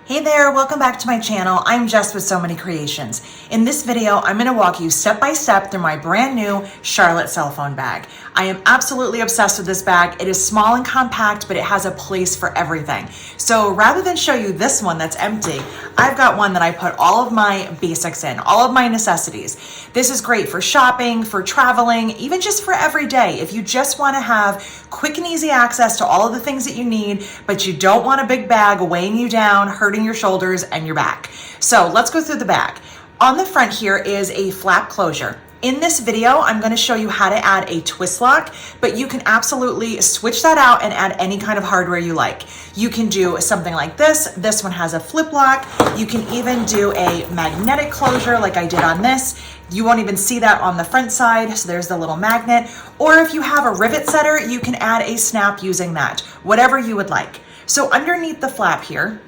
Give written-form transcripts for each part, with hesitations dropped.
Hey there, welcome back to my channel. I'm Jess with So Many Creations. In this video, I'm going to walk you step by step through my brand new Charlotte cell phone bag. I am absolutely obsessed with this bag. It is small and compact, but it has a place for everything. So rather than show you this one that's empty, I've got one that I put all of my basics in, all of my necessities. This is great for shopping, for traveling, even just for every day. If you just want to have quick and easy access to all of the things that you need, but you don't want a big bag weighing you down, hurting your shoulders and your back. So let's go through the bag. On the front here is a flap closure. In this video, I'm going to show you how to add a twist lock, but you can absolutely switch that out and add any kind of hardware you like. You can do something like this. This one has a flip lock. You can even do a magnetic closure like I did on this. You won't even see that on the front side, so there's the little magnet. Or if you have a rivet setter, you can add a snap using that, whatever you would like. So underneath the flap here,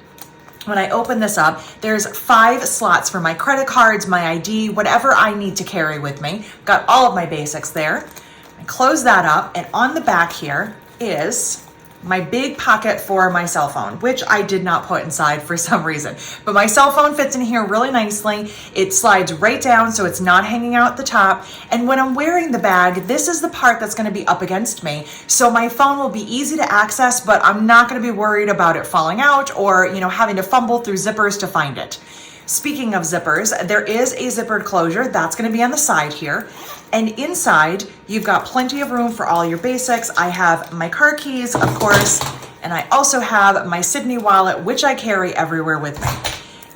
when I open this up, there's 5 slots for my credit cards, my ID, whatever I need to carry with me. Got all of my basics there. I close that up, and on the back here is my big pocket for my cell phone, which I did not put inside for some reason. But my cell phone fits in here really nicely. It slides right down so it's not hanging out the top. And when I'm wearing the bag, this is the part that's gonna be up against me. So my phone will be easy to access, but I'm not gonna be worried about it falling out or having to fumble through zippers to find it. Speaking of zippers, there is a zippered closure that's going to be on the side here. And inside, you've got plenty of room for all your basics. I have my car keys, of course, and I also have my Sydney wallet, which I carry everywhere with me.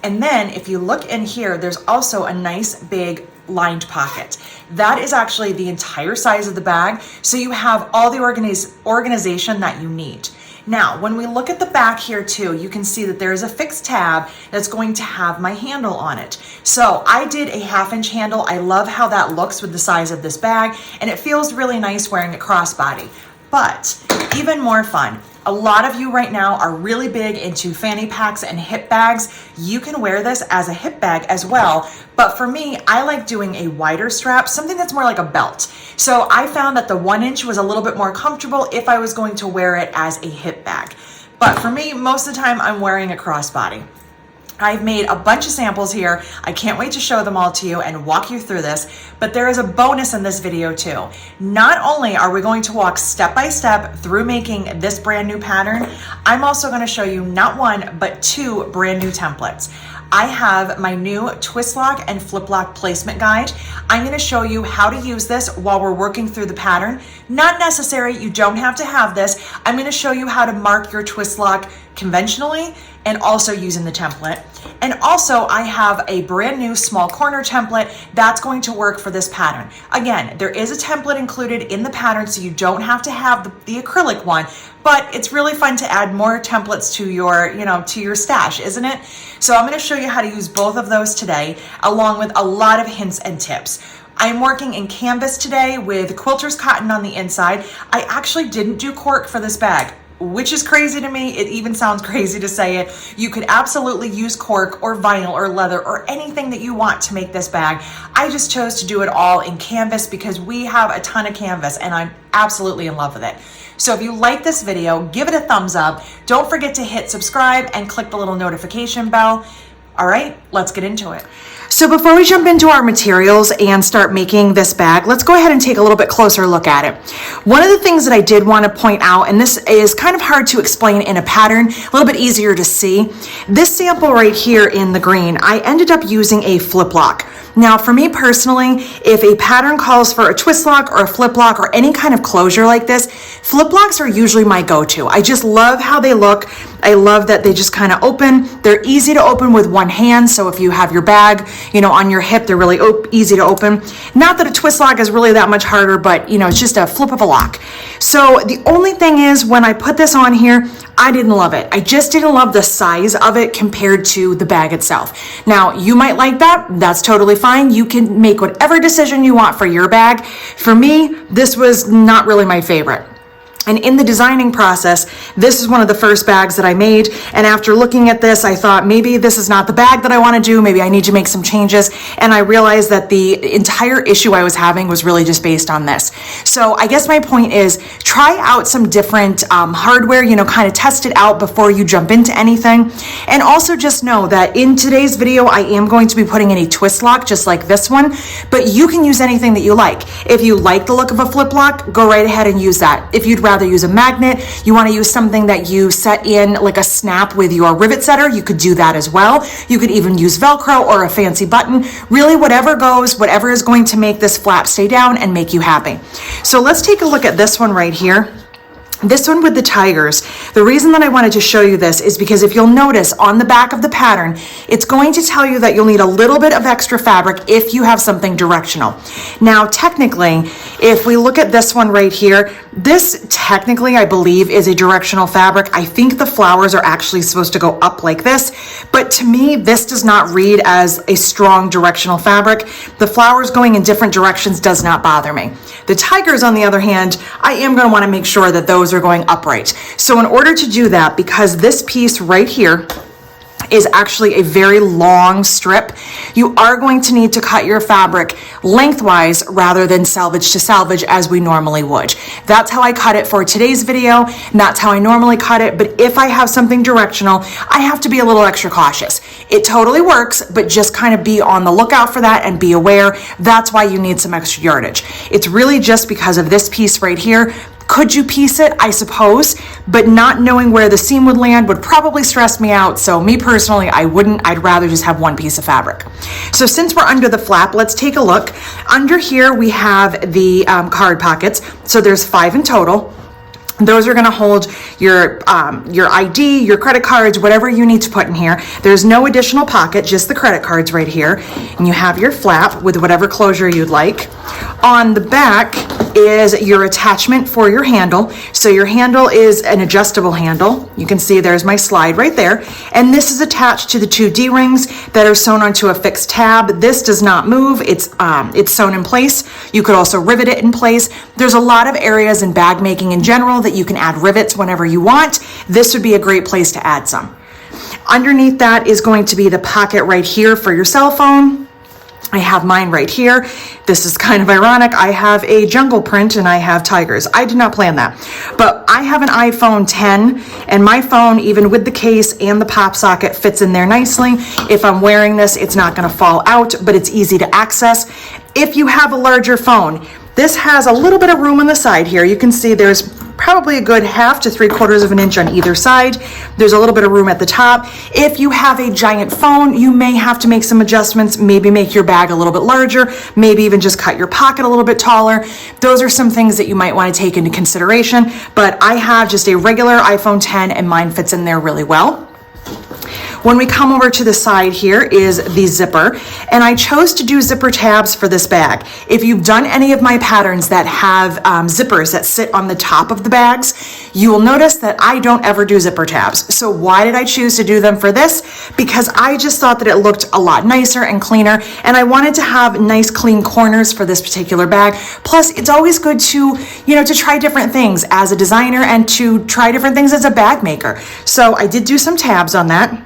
And then if you look in here, there's also a nice big lined pocket. That is actually the entire size of the bag, so you have all the organization that you need. Now, when we look at the back here too, you can see that there is a fixed tab that's going to have my handle on it. So I did a 1/2-inch handle. I love how that looks with the size of this bag, and it feels really nice wearing it crossbody. But even more fun, a lot of you right now are really big into fanny packs and hip bags. You can wear this as a hip bag as well. But for me, I like doing a wider strap, something that's more like a belt. So I found that the 1-inch was a little bit more comfortable if I was going to wear it as a hip bag. But for me, most of the time I'm wearing a crossbody. I've made a bunch of samples here. I can't wait to show them all to you and walk you through this, but there is a bonus in this video too. Not only are we going to walk step by step through making this brand new pattern, I'm also going to show you not 1, but 2 brand new templates. I have my new twist lock and flip lock placement guide. I'm going to show you how to use this while we're working through the pattern. Not necessary, you don't have to have this. I'm going to show you how to mark your twist lock conventionally and also using the template. And also I have a brand new small corner template that's going to work for this pattern. Again, there is a template included in the pattern, so you don't have to have the acrylic one, but it's really fun to add more templates to your, to your stash, isn't it? So I'm going to show you how to use both of those today, along with a lot of hints and tips. I'm working in canvas today with quilter's cotton on the inside. I actually didn't do cork for this bag, which is crazy to me. It even sounds crazy to say it. You could absolutely use cork or vinyl or leather or anything that you want to make this bag. I just chose to do it all in canvas because we have a ton of canvas and I'm absolutely in love with it. So if you like this video, give it a thumbs up. Don't forget to hit subscribe and click the little notification bell. All right, let's get into it. So before we jump into our materials and start making this bag, let's go ahead and take a little bit closer look at it. One of the things that I did want to point out, and this is kind of hard to explain in a pattern, a little bit easier to see. This sample right here in the green, I ended up using a flip lock. Now, for me personally, if a pattern calls for a twist lock or a flip lock or any kind of closure like this, flip locks are usually my go-to. I just love how they look. I love that they just kind of open. They're easy to open with one hand. So if you have your bag, on your hip, they're really easy to open. Not that a twist lock is really that much harder, but it's just a flip of a lock. So the only thing is when I put this on here, I didn't love it. I just didn't love the size of it compared to the bag itself. Now, you might like that. That's totally fine. You can make whatever decision you want for your bag. For me, this was not really my favorite. And in the designing process, this is one of the first bags that I made. And after looking at this, I thought maybe this is not the bag that I want to do. Maybe I need to make some changes. And I realized that the entire issue I was having was really just based on this. So I guess my point is try out some different hardware, you know, kind of test it out before you jump into anything. And also just know that in today's video, I am going to be putting in a twist lock just like this one, but you can use anything that you like. If you like the look of a flip lock, go right ahead and use that. If you'd rather use a magnet, you want to use something that you set in like a snap with your rivet setter, you could do that as well. You could even use Velcro or a fancy button. Really, whatever goes, whatever is going to make this flap stay down and make you happy. So let's take a look at this one right here. This one with the tigers. The reason that I wanted to show you this is because if you'll notice on the back of the pattern, it's going to tell you that you'll need a little bit of extra fabric if you have something directional. Now, technically, if we look at this one right here, this technically, I believe, is a directional fabric. I think the flowers are actually supposed to go up like this, but to me, this does not read as a strong directional fabric. The flowers going in different directions does not bother me. The tigers, on the other hand, I am going to want to make sure that those are going upright. So in order to do that, because this piece right here is actually a very long strip, you are going to need to cut your fabric lengthwise rather than salvage to salvage as we normally would. That's how I cut it for today's video, and that's how I normally cut it. But if I have something directional, I have to be a little extra cautious. It totally works, but just kind of be on the lookout for that and be aware. That's why you need some extra yardage. It's really just because of this piece right here. Could you piece it? I suppose, but not knowing where the seam would land would probably stress me out. So me personally, I wouldn't. I'd rather just have one piece of fabric. So since we're under the flap, let's take a look. Under here, we have the card pockets. So there's 5 in total. Those are going to hold your ID, your credit cards, whatever you need to put in here. There's no additional pocket, just the credit cards right here. And you have your flap with whatever closure you'd like. On the back is your attachment for your handle. So your handle is an adjustable handle. You can see there's my slide right there. And this is attached to the 2 D-rings that are sewn onto a fixed tab. This does not move. It's sewn in place. You could also rivet it in place. There's a lot of areas in bag making in general that you can add rivets whenever you want. This would be a great place to add some. Underneath that is going to be the pocket right here for your cell phone. I have mine right here. This is kind of ironic. I have a jungle print and I have tigers. I did not plan that, but I have an iPhone 10 and my phone, even with the case and the pop socket, fits in there nicely. If I'm wearing this, it's not going to fall out, but it's easy to access. If you have a larger phone, this has a little bit of room on the side here. You can see there's probably a good 1/2 to 3/4 of an inch on either side. There's a little bit of room at the top. If you have a giant phone, you may have to make some adjustments, maybe make your bag a little bit larger, maybe even just cut your pocket a little bit taller. Those are some things that you might want to take into consideration, but I have just a regular iPhone 10 and mine fits in there really well. When we come over to the side here is the zipper, and I chose to do zipper tabs for this bag. If you've done any of my patterns that have zippers that sit on the top of the bags, you will notice that I don't ever do zipper tabs. So why did I choose to do them for this? Because I just thought that it looked a lot nicer and cleaner, and I wanted to have nice clean corners for this particular bag. Plus, it's always good to, to try different things as a designer and to try different things as a bag maker. So I did do some tabs on that.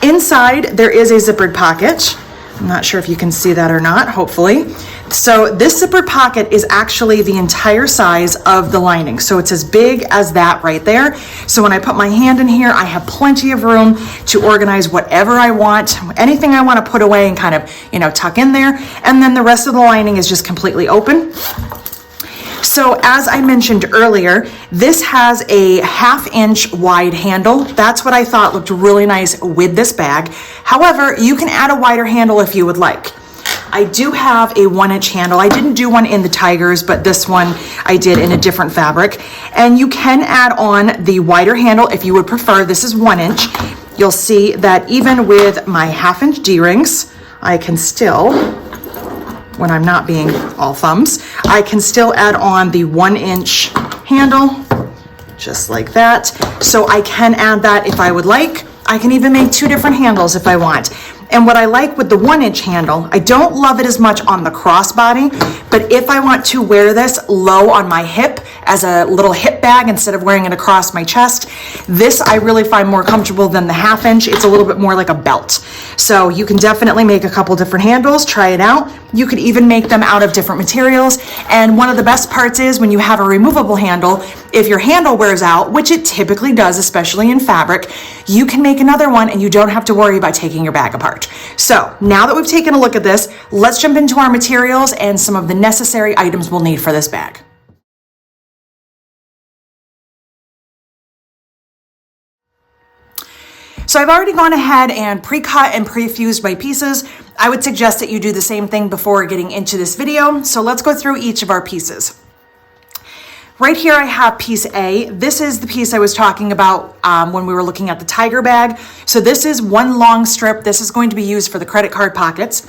Inside, there is a zippered pocket. I'm not sure if you can see that or not, hopefully. So this zippered pocket is actually the entire size of the lining. So it's as big as that right there. So when I put my hand in here, I have plenty of room to organize whatever I want, anything I want to put away and kind of, tuck in there. And then the rest of the lining is just completely open. So as I mentioned earlier, this has a 1/2 inch wide handle. That's what I thought looked really nice with this bag. However, you can add a wider handle if you would like. I do have a 1 inch handle. I didn't do one in the tigers, but this one I did in a different fabric. And you can add on the wider handle if you would prefer. This is 1 inch. You'll see that even with my 1/2 inch D-rings, I can still, when I'm not being all thumbs, I can still add on the 1 inch handle, just like that. So I can add that if I would like. I can even make 2 different handles if I want. And what I like with the 1 inch handle, I don't love it as much on the crossbody, but if I want to wear this low on my hip as a little hip bag instead of wearing it across my chest. This I really find more comfortable than the 1/2 inch. It's a little bit more like a belt. So you can definitely make a couple different handles, try it out. You could even make them out of different materials. And one of the best parts is when you have a removable handle, if your handle wears out, which it typically does, especially in fabric, you can make another one and you don't have to worry about taking your bag apart. So now that we've taken a look at this, let's jump into our materials and some of the necessary items we'll need for this bag. So I've already gone ahead and pre-cut and pre-fused my pieces. I would suggest that you do the same thing before getting into this video. So let's go through each of our pieces. Right here I have piece A. This is the piece I was talking about when we were looking at the tiger bag. So this is one long strip. This is going to be used for the credit card pockets.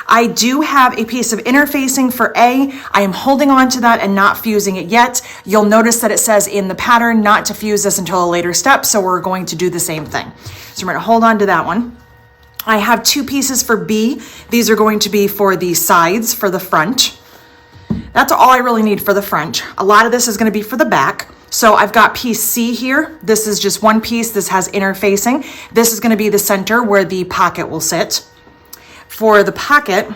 I do have a piece of interfacing for A. I am holding on to that and not fusing it yet. You'll notice that it says in the pattern not to fuse this until a later step, so we're going to do the same thing. So we're going to hold on to that one. I have 2 pieces for B. These are going to be for the sides, for the front. That's all I really need for the front. A lot of this is going to be for the back. So I've got piece C here. This is just one piece. This has interfacing. This is going to be the center where the pocket will sit. For the pocket,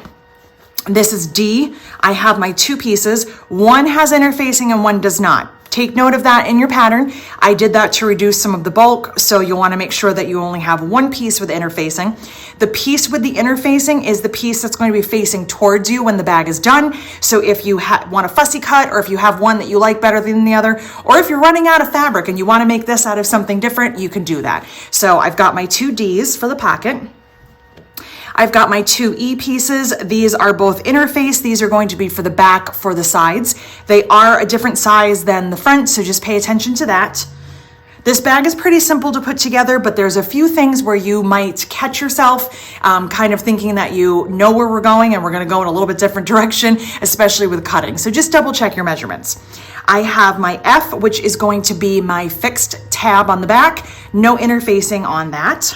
this is D. I have my 2 pieces. One has interfacing and one does not. Take note of that in your pattern. I did that to reduce some of the bulk, so you'll want to make sure that you only have one piece with interfacing. The piece with the interfacing is the piece that's going to be facing towards you when the bag is done. So if you want a fussy cut, or if you have one that you like better than the other, or if you're running out of fabric and you want to make this out of something different, you can do that. So I've got my 2 Ds for the pocket. I've got my 2 E pieces. These are both interface. These are going to be for the back, for the sides. They are a different size than the front, so just pay attention to that. This bag is pretty simple to put together, but there's a few things where you might catch yourself kind of thinking that you know where we're going and we're going to go in a little bit different direction, especially with cutting. So just double check your measurements. I have my F, which is going to be my fixed tab on the back. No interfacing on that.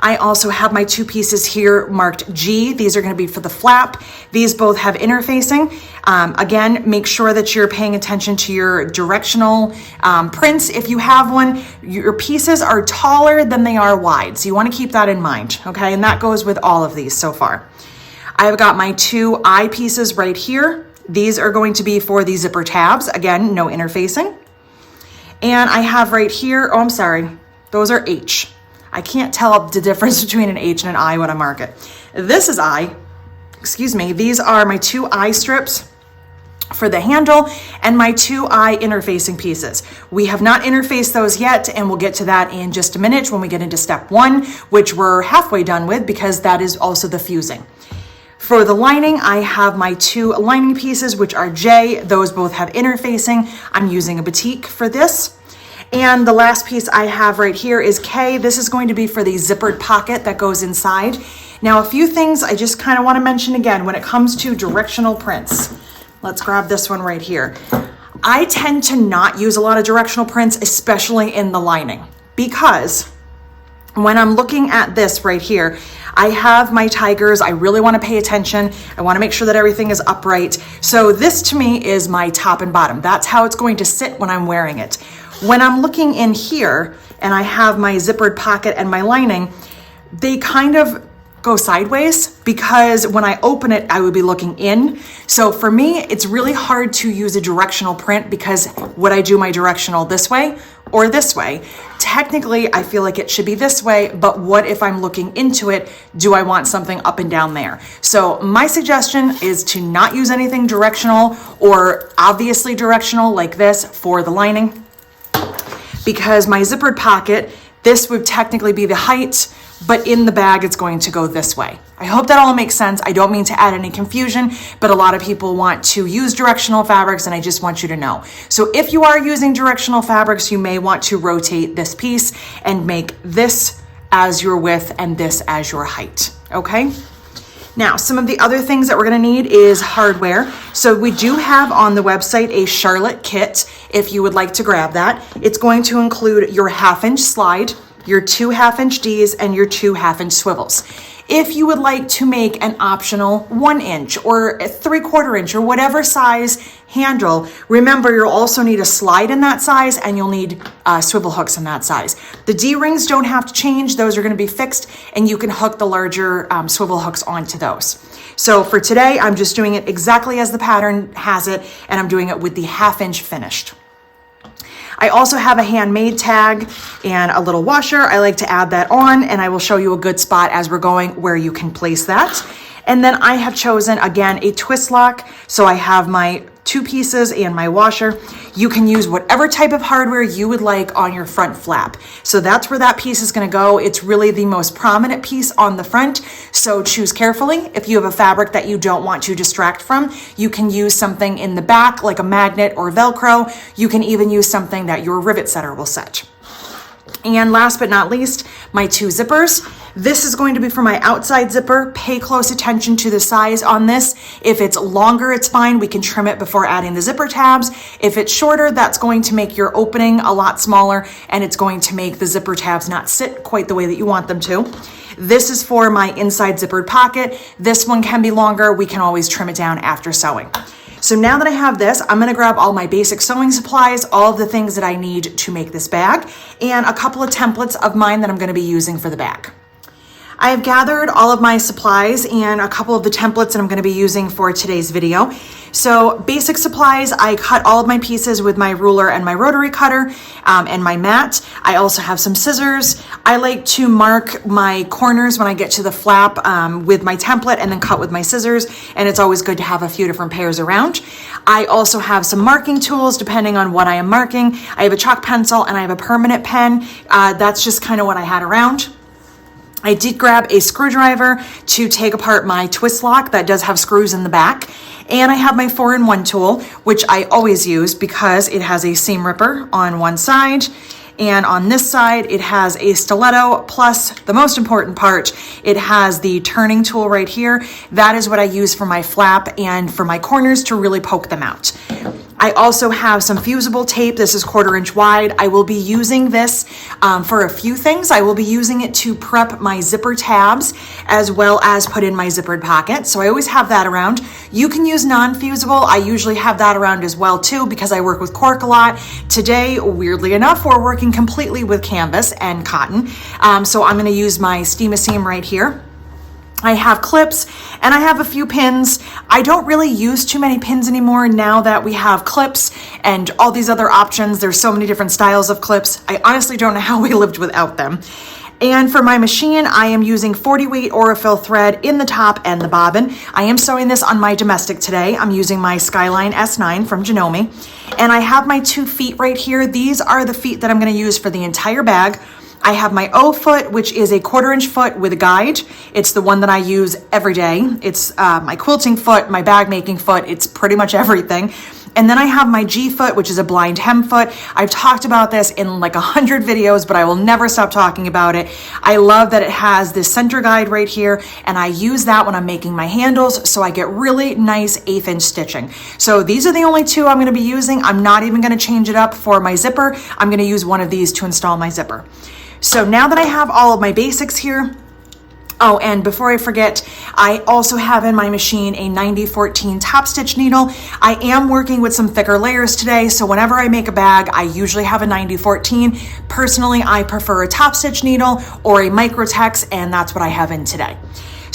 I also have my 2 pieces here marked G. These are going to be for the flap. These both have interfacing. Again, make sure that you're paying attention to your directional prints. If you have one, your pieces are taller than they are wide. So you want to keep that in mind, okay? And that goes with all of these so far. I've got my 2 I pieces right here. These are going to be for the zipper tabs. Again, no interfacing. And I have right here, oh, I'm sorry, those are H. I can't tell the difference between an H and an I when I mark it. This is I, excuse me. These are my 2 I strips for the handle and my 2 I interfacing pieces. We have not interfaced those yet, and we'll get to that in just a minute when we get into step 1, which we're halfway done with because that is also the fusing. For the lining, I have my 2 lining pieces, which are J. Those both have interfacing. I'm using a batik for this. And the last piece I have right here is K. This is going to be for the zippered pocket that goes inside. Now, a few things I just kind of want to mention again when it comes to directional prints. Let's grab this one right here. I tend to not use a lot of directional prints, especially in the lining, because when I'm looking at this right here, I have my tigers. I really want to pay attention. I want to make sure that everything is upright. So this to me is my top and bottom. That's how it's going to sit when I'm wearing it. When I'm looking in here and I have my zippered pocket and my lining, they kind of go sideways because when I open it, I would be looking in. So for me, it's really hard to use a directional print because would I do my directional this way or this way? Technically, I feel like it should be this way, but what if I'm looking into it? Do I want something up and down there? So my suggestion is to not use anything directional or obviously directional like this for the lining, because my zippered pocket, this would technically be the height, but in the bag, it's going to go this way. I hope that all makes sense. I don't mean to add any confusion, but a lot of people want to use directional fabrics, and I just want you to know. So if you are using directional fabrics, you may want to rotate this piece and make this as your width and this as your height, okay? Now, some of the other things that we're gonna need is hardware. So we do have on the website a Charlotte kit if you would like to grab that. It's going to include your 1/2 inch slide, your 2 1/2 inch Ds, and your 2 1/2 inch swivels. If you would like to make an optional 1 inch or a 3/4 inch or whatever size handle, remember you'll also need a slide in that size and you'll need swivel hooks in that size. The D-rings don't have to change. Those are going to be fixed and you can hook the larger swivel hooks onto those. So for today, I'm just doing it exactly as the pattern has it, and I'm doing it with the 1/2 inch finished. I also have a handmade tag and a little washer. I like to add that on, and I will show you a good spot as we're going where you can place that. And then I have chosen, again, a twist lock. So I have my 2 pieces and my washer. You can use whatever type of hardware you would like on your front flap. So that's where that piece is going to go. It's really the most prominent piece on the front. So choose carefully. If you have a fabric that you don't want to distract from, you can use something in the back like a magnet or Velcro. You can even use something that your rivet setter will set. And last but not least, my 2 zippers. This is going to be for my outside zipper. Pay close attention to the size on this. If it's longer, it's fine. We can trim it before adding the zipper tabs. If it's shorter, that's going to make your opening a lot smaller, and it's going to make the zipper tabs not sit quite the way that you want them to. This is for my inside zippered pocket. This one can be longer. We can always trim it down after sewing. So now that I have this, I'm gonna grab all my basic sewing supplies, all of the things that I need to make this bag, and a couple of templates of mine that I'm gonna be using for the bag. I have gathered all of my supplies and a couple of the templates that I'm going to be using for today's video. So basic supplies, I cut all of my pieces with my ruler and my rotary cutter and my mat. I also have some scissors. I like to mark my corners when I get to the flap with my template and then cut with my scissors, and it's always good to have a few different pairs around. I also have some marking tools depending on what I am marking. I have a chalk pencil and I have a permanent pen. That's just kind of what I had around. I did grab a screwdriver to take apart my twist lock that does have screws in the back. And I have my 4-in-1 tool, which I always use because it has a seam ripper on one side. And on this side, it has a stiletto, plus the most important part, it has the turning tool right here. That is what I use for my flap and for my corners to really poke them out. I also have some fusible tape. This is 1/4 inch wide. I will be using this for a few things. I will be using it to prep my zipper tabs as well as put in my zippered pocket. So I always have that around. You can use non-fusible. I usually have that around as well too because I work with cork a lot. Today, weirdly enough, we're working completely with canvas and cotton. So I'm gonna use my steam-a-seam right here. I have clips and I have a few pins. I don't really use too many pins anymore now that we have clips and all these other options. There's so many different styles of clips. I honestly don't know how we lived without them. And for my machine, I am using 40 weight Aurifil thread in the top and the bobbin. I am sewing this on my domestic today. I'm using my Skyline S9 from Janome. And I have my 2 feet right here. These are the feet that I'm gonna use for the entire bag. I have my O foot, which is a 1/4 inch foot with a guide. It's the one that I use every day. It's my quilting foot, my bag making foot. It's pretty much everything. And then I have my G foot, which is a blind hem foot. I've talked about this in like 100 videos, but I will never stop talking about it. I love that it has this center guide right here, and I use that when I'm making my handles, so I get really nice 1/8 inch stitching. So these are the only 2 I'm gonna be using. I'm not even gonna change it up for my zipper. I'm gonna use one of these to install my zipper. So now that I have all of my basics here, oh, and before I forget, I also have in my machine a 9014 top stitch needle. I am working with some thicker layers today, so whenever I make a bag, I usually have a 9014. Personally, I prefer a top stitch needle or a Microtex, and that's what I have in today.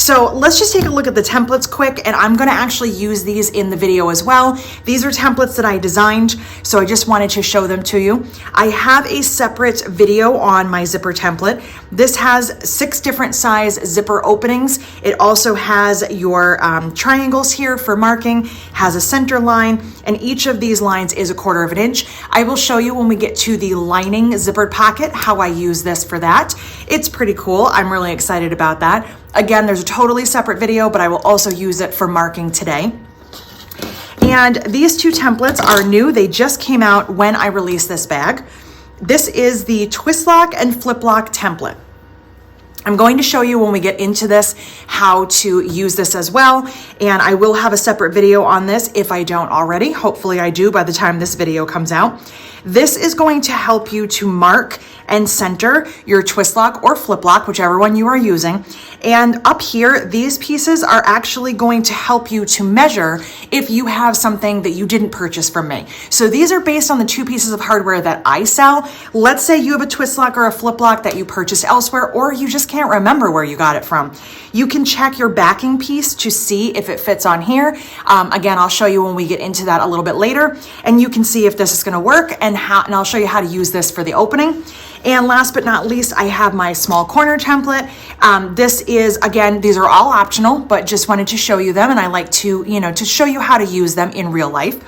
So let's just take a look at the templates quick, and I'm gonna actually use these in the video as well. These are templates that I designed, so I just wanted to show them to you. I have a separate video on my zipper template. This has 6 different size zipper openings. It also has your triangles here for marking, has a center line, and each of these lines is a 1/4 inch. I will show you when we get to the lining zippered pocket how I use this for that. It's pretty cool. I'm really excited about that. Again, there's a totally separate video, but I will also use it for marking today. And these 2 templates are new. They just came out when I released this bag. This is the twist lock and flip lock template. I'm going to show you when we get into this how to use this as well, and I will have a separate video on this if I don't already. Hopefully I do by the time this video comes out. This is going to help you to mark and center your twist lock or flip lock, whichever one you are using. And up here, these pieces are actually going to help you to measure if you have something that you didn't purchase from me. So these are based on the 2 pieces of hardware that I sell. Let's say you have a twist lock or a flip lock that you purchased elsewhere, or you just can't remember where you got it from. You can check your backing piece to see if it fits on here. Again, I'll show you when we get into that a little bit later, and you can see if this is going to work, and I'll show you how to use this for the opening. And last but not least, I have my small corner template. This is, again, these are all optional, but just wanted to show you them, and I like to, to show you how to use them in real life.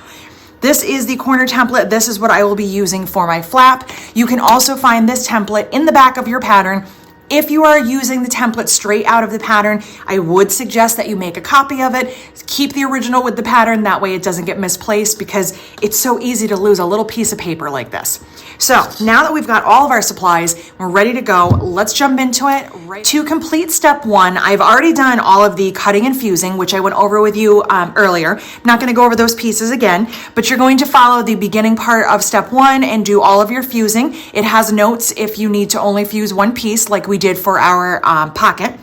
This is the corner template. This is what I will be using for my flap. You can also find this template in the back of your pattern. If you are using the template straight out of the pattern, I would suggest that you make a copy of it. Keep the original with the pattern. That way it doesn't get misplaced, because it's so easy to lose a little piece of paper like this. So now that we've got all of our supplies, we're ready to go. Let's jump into it. To complete step 1, I've already done all of the cutting and fusing, which I went over with you earlier. I'm not going to go over those pieces again, but you're going to follow the beginning part of step 1 and do all of your fusing. It has notes if you need to only fuse 1 piece, like we did for our pocket.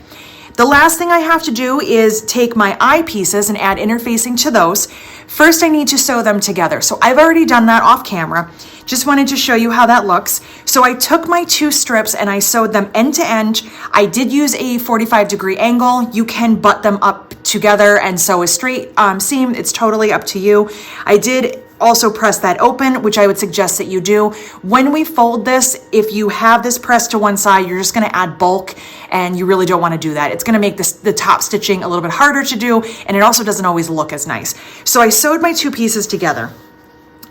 The last thing I have to do is take my eye pieces and add interfacing to those. First, I need to sew them together. So I've already done that off camera. Just wanted to show you how that looks. So I took my 2 strips and I sewed them end to end. I did use a 45-degree angle. You can butt them up together and sew a straight seam. It's totally up to you. I did also press that open, which I would suggest that you do. When we fold this, if you have this pressed to one side, you're just gonna add bulk, and you really don't wanna do that. It's gonna make the top stitching a little bit harder to do, and it also doesn't always look as nice. So I sewed my 2 pieces together.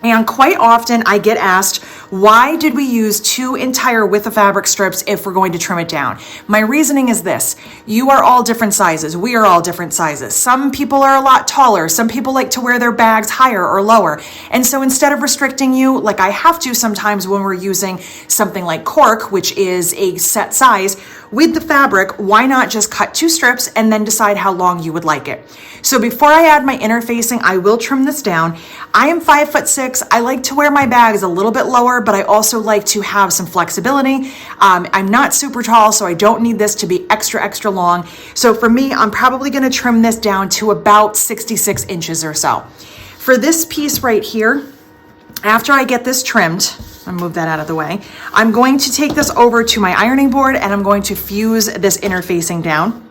And quite often I get asked, why did we use 2 entire width of fabric strips if we're going to trim it down? My reasoning is this: you are all different sizes. We are all different sizes. Some people are a lot taller. Some people like to wear their bags higher or lower. And so instead of restricting you, like I have to sometimes when we're using something like cork, which is a set size, with the fabric, why not just cut 2 strips and then decide how long you would like it? So before I add my interfacing, I will trim this down. I am 5'6". I like to wear my bags a little bit lower, but I also like to have some flexibility. I'm not super tall, so I don't need this to be extra, extra long. So for me, I'm probably gonna trim this down to about 66 inches or so. For this piece right here, after I get this trimmed, I'll move that out of the way, I'm going to take this over to my ironing board and I'm going to fuse this interfacing down.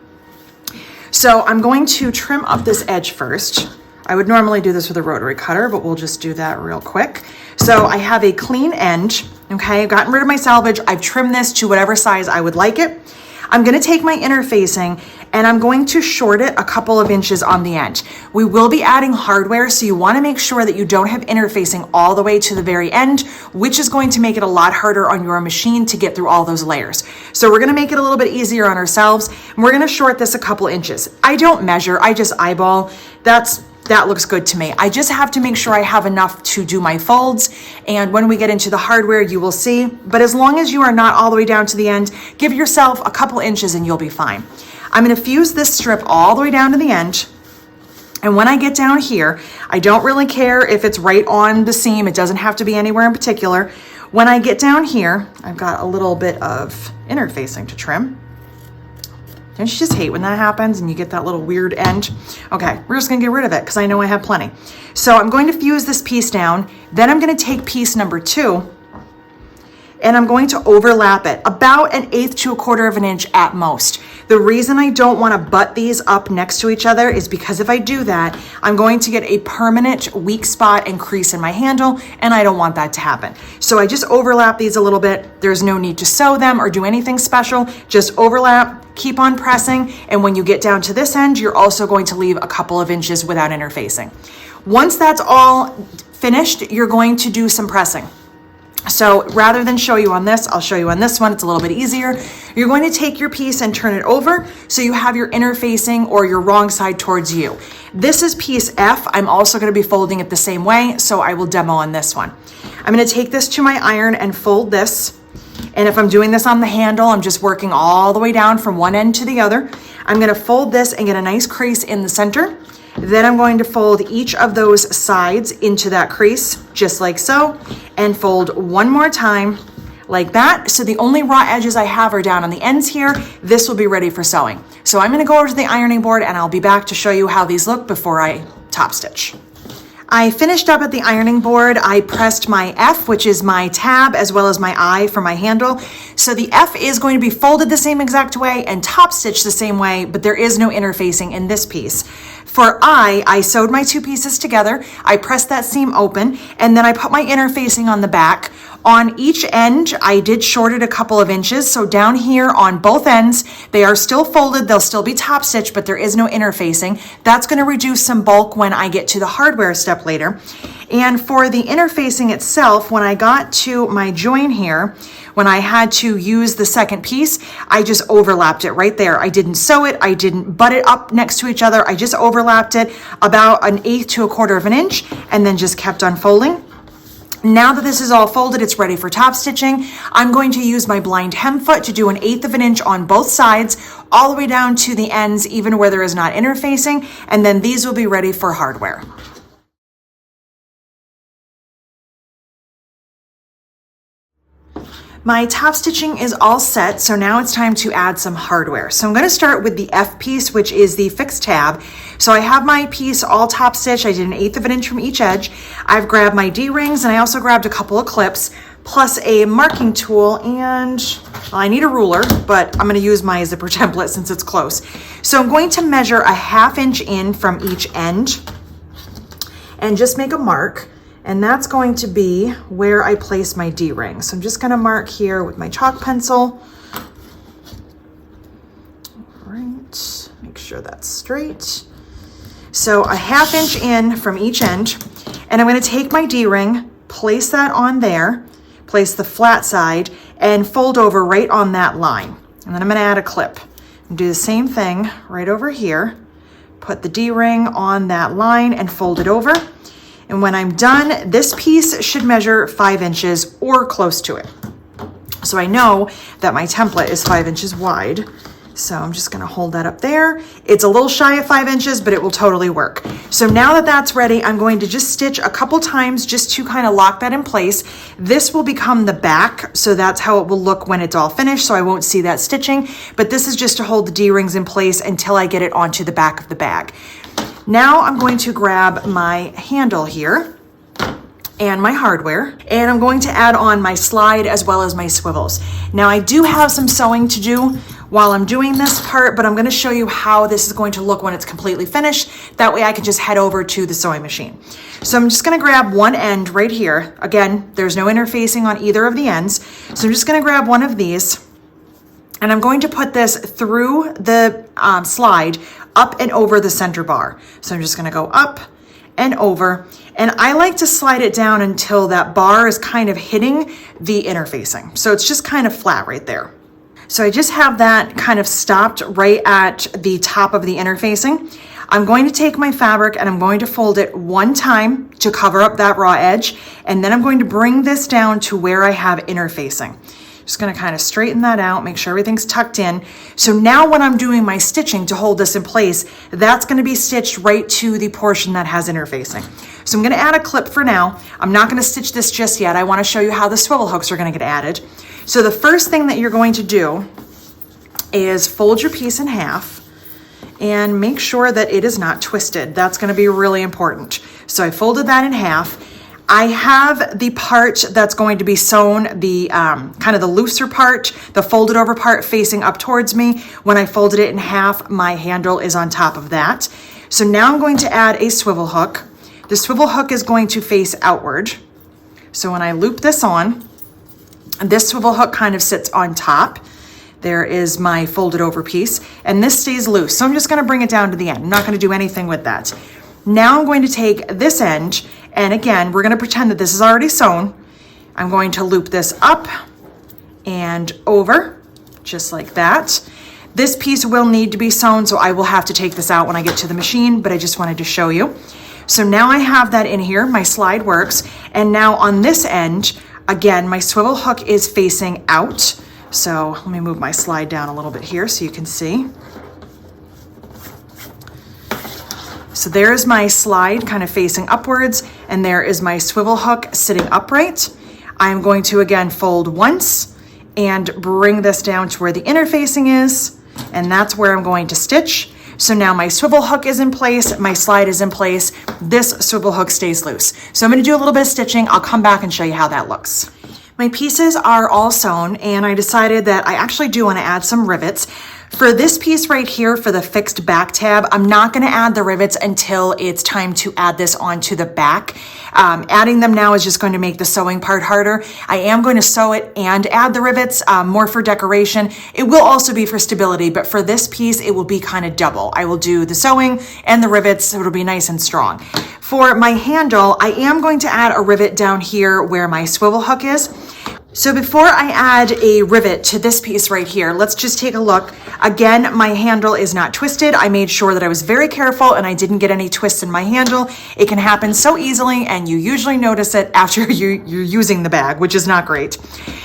So I'm going to trim up this edge first. I would normally do this with a rotary cutter, but we'll just do that real quick. So I have a clean end, okay? I've gotten rid of my salvage. I've trimmed this to whatever size I would like it. I'm gonna take my interfacing and I'm going to short it a couple of inches on the end. We will be adding hardware, so you wanna make sure that you don't have interfacing all the way to the very end, which is going to make it a lot harder on your machine to get through all those layers. So we're gonna make it a little bit easier on ourselves, and we're gonna short this a couple inches. I don't measure, I just eyeball. That looks good to me. I just have to make sure I have enough to do my folds, and when we get into the hardware, you will see. But as long as you are not all the way down to the end, give yourself a couple inches and you'll be fine. I'm gonna fuse this strip all the way down to the end. And when I get down here, I don't really care if it's right on the seam. It doesn't have to be anywhere in particular. When I get down here, I've got a little bit of interfacing to trim. Don't you just hate when that happens and you get that little weird end? Okay, we're just gonna get rid of it because I know I have plenty. So I'm going to fuse this piece down. Then I'm gonna take piece number 2 and I'm going to overlap it about 1/8 to 1/4 of an inch at most. The reason I don't want to butt these up next to each other is because if I do that, I'm going to get a permanent weak spot and crease in my handle, and I don't want that to happen. So I just overlap these a little bit. There's no need to sew them or do anything special. Just overlap, keep on pressing, and when you get down to this end, you're also going to leave a couple of inches without interfacing. Once that's all finished, you're going to do some pressing. So rather than show you on this, I'll show you on this one. It's a little bit easier. You're going to take your piece and turn it over so you have your interfacing or your wrong side towards you. This is piece F. I'm also going to be folding it the same way, so I will demo on this one. I'm going to take this to my iron and fold this. And if I'm doing this on the handle, I'm just working all the way down from one end to the other. I'm going to fold this and get a nice crease in the center. Then I'm going to fold each of those sides into that crease, just like so, and fold one more time like that. So the only raw edges I have are down on the ends here. This will be ready for sewing. So I'm gonna go over to the ironing board and I'll be back to show you how these look before I top stitch. I finished up at the ironing board. I pressed my F, which is my tab, as well as my I for my handle. So the F is going to be folded the same exact way and top stitched the same way, but there is no interfacing in this piece. For I sewed my two pieces together. I pressed that seam open, and then I put my interfacing on the back. On each end, I did short it a couple of inches. So down here on both ends, they are still folded. They'll still be top stitched, but there is no interfacing. That's going to reduce some bulk when I get to the hardware step later. And for the interfacing itself, when I got to my join here, when I had to use the second piece, I just overlapped it right there. I didn't sew it. I didn't butt it up next to each other. I just overlapped it about 1/8 to 1/4 of an inch and then just kept unfolding. Now that this is all folded, it's ready for top stitching. I'm going to use my blind hem foot to do 1/8 of an inch on both sides, all the way down to the ends, even where there is not interfacing, and then these will be ready for hardware. My top stitching is all set, so now it's time to add some hardware. So I'm going to start with the F piece, which is the fixed tab. So I have my piece all top stitched. I did 1/8 of an inch from each edge. I've grabbed my D-rings, and I also grabbed a couple of clips, plus a marking tool, and well, I need a ruler, but I'm going to use my zipper template since it's close. So I'm going to measure 1/2 inch in from each end and just make a mark. And that's going to be where I place my D-ring. So I'm just going to mark here with my chalk pencil. All right, make sure that's straight. So 1/2 inch in from each end. And I'm going to take my D-ring, place that on there, place the flat side, and fold over right on that line. And then I'm going to add a clip. And do the same thing right over here. Put the D-ring on that line and fold it over. And when I'm done, this piece should measure 5 inches or close to it. So I know that my template is 5 inches wide. So I'm just gonna hold that up there. It's a little shy of 5 inches, but it will totally work. So now that that's ready, I'm going to just stitch a couple times just to kind of lock that in place. This will become the back, so that's how it will look when it's all finished, so I won't see that stitching. But this is just to hold the D-rings in place until I get it onto the back of the bag. Now I'm going to grab my handle here and my hardware, and I'm going to add on my slide as well as my swivels. Now I do have some sewing to do while I'm doing this part, but I'm going to show you how this is going to look when it's completely finished. That way I can just head over to the sewing machine. So I'm just going to grab one end right here. Again, there's no interfacing on either of the ends. So I'm just going to grab one of these, and I'm going to put this through the slide up and over the center bar. So I'm just going to go up and over, and I like to slide it down until that bar is kind of hitting the interfacing. So it's just kind of flat right there. So I just have that kind of stopped right at the top of the interfacing. I'm going to take my fabric and I'm going to fold it one time to cover up that raw edge, and then I'm going to bring this down to where I have interfacing. Just going to kind of straighten that out, make sure everything's tucked in. So now when I'm doing my stitching to hold this in place, that's going to be stitched right to the portion that has interfacing. So I'm going to add a clip for now. I'm not going to stitch this just yet. I want to show you how the swivel hooks are going to get added. So the first thing that you're going to do is fold your piece in half and make sure that it is not twisted. That's going to be really important. So I folded that in half. I have the part that's going to be sewn, the kind of the looser part, the folded over part facing up towards me. When I folded it in half, my handle is on top of that. So now I'm going to add a swivel hook. The swivel hook is going to face outward. So when I loop this on, this swivel hook kind of sits on top. There is my folded over piece, and this stays loose. So I'm just going to bring it down to the end. I'm not going to do anything with that. Now I'm going to take this end, and again, we're going to pretend that this is already sewn. I'm going to loop this up and over, just like that. This piece will need to be sewn, so I will have to take this out when I get to the machine, but I just wanted to show you. So now I have that in here, my slide works, and now on this end, again, my swivel hook is facing out. So let me move my slide down a little bit here so you can see. So there's my slide kind of facing upwards, and there is my swivel hook sitting upright. I'm going to again fold once and bring this down to where the interfacing is, and that's where I'm going to stitch. So now my swivel hook is in place, my slide is in place, this swivel hook stays loose. So I'm gonna do a little bit of stitching, I'll come back and show you how that looks. My pieces are all sewn, and I decided that I actually do wanna add some rivets. For this piece right here, for the fixed back tab, I'm not gonna add the rivets until it's time to add this onto the back. Adding them now is just going to make the sewing part harder. I am going to sew it and add the rivets, more for decoration. It will also be for stability, but for this piece, it will be kind of double. I will do the sewing and the rivets, so it'll be nice and strong. For my handle, I am going to add a rivet down here where my swivel hook is. So before I add a rivet to this piece right here, let's just take a look. Again, my handle is not twisted. I made sure that I was very careful and I didn't get any twists in my handle. It can happen so easily, and you usually notice it after you're using the bag, which is not great.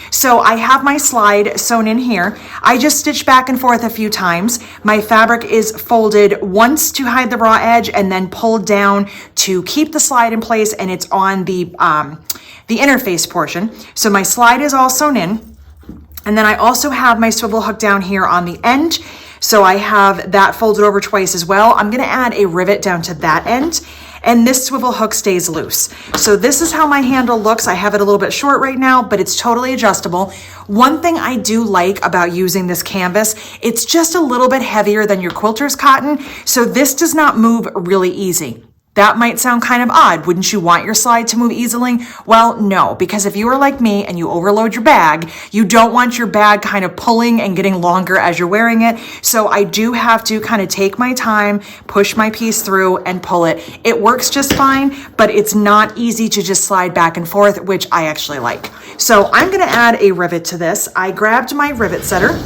So I have my slide sewn in here. I just stitched back and forth a few times. My fabric is folded once to hide the raw edge and then pulled down to keep the slide in place, and it's on the interface portion. So my slide is all sewn in. And then I also have my swivel hook down here on the end. So I have that folded over twice as well. I'm gonna add a rivet down to that end, and this swivel hook stays loose. So this is how my handle looks. I have it a little bit short right now, but it's totally adjustable. One thing I do like about using this canvas, it's just a little bit heavier than your quilter's cotton, so this does not move really easy. That might sound kind of odd. Wouldn't you want your slide to move easily? Well, no, because if you are like me and you overload your bag, you don't want your bag kind of pulling and getting longer as you're wearing it. So I do have to kind of take my time, push my piece through and pull it. It works just fine, but it's not easy to just slide back and forth, which I actually like. So I'm gonna add a rivet to this. I grabbed my rivet setter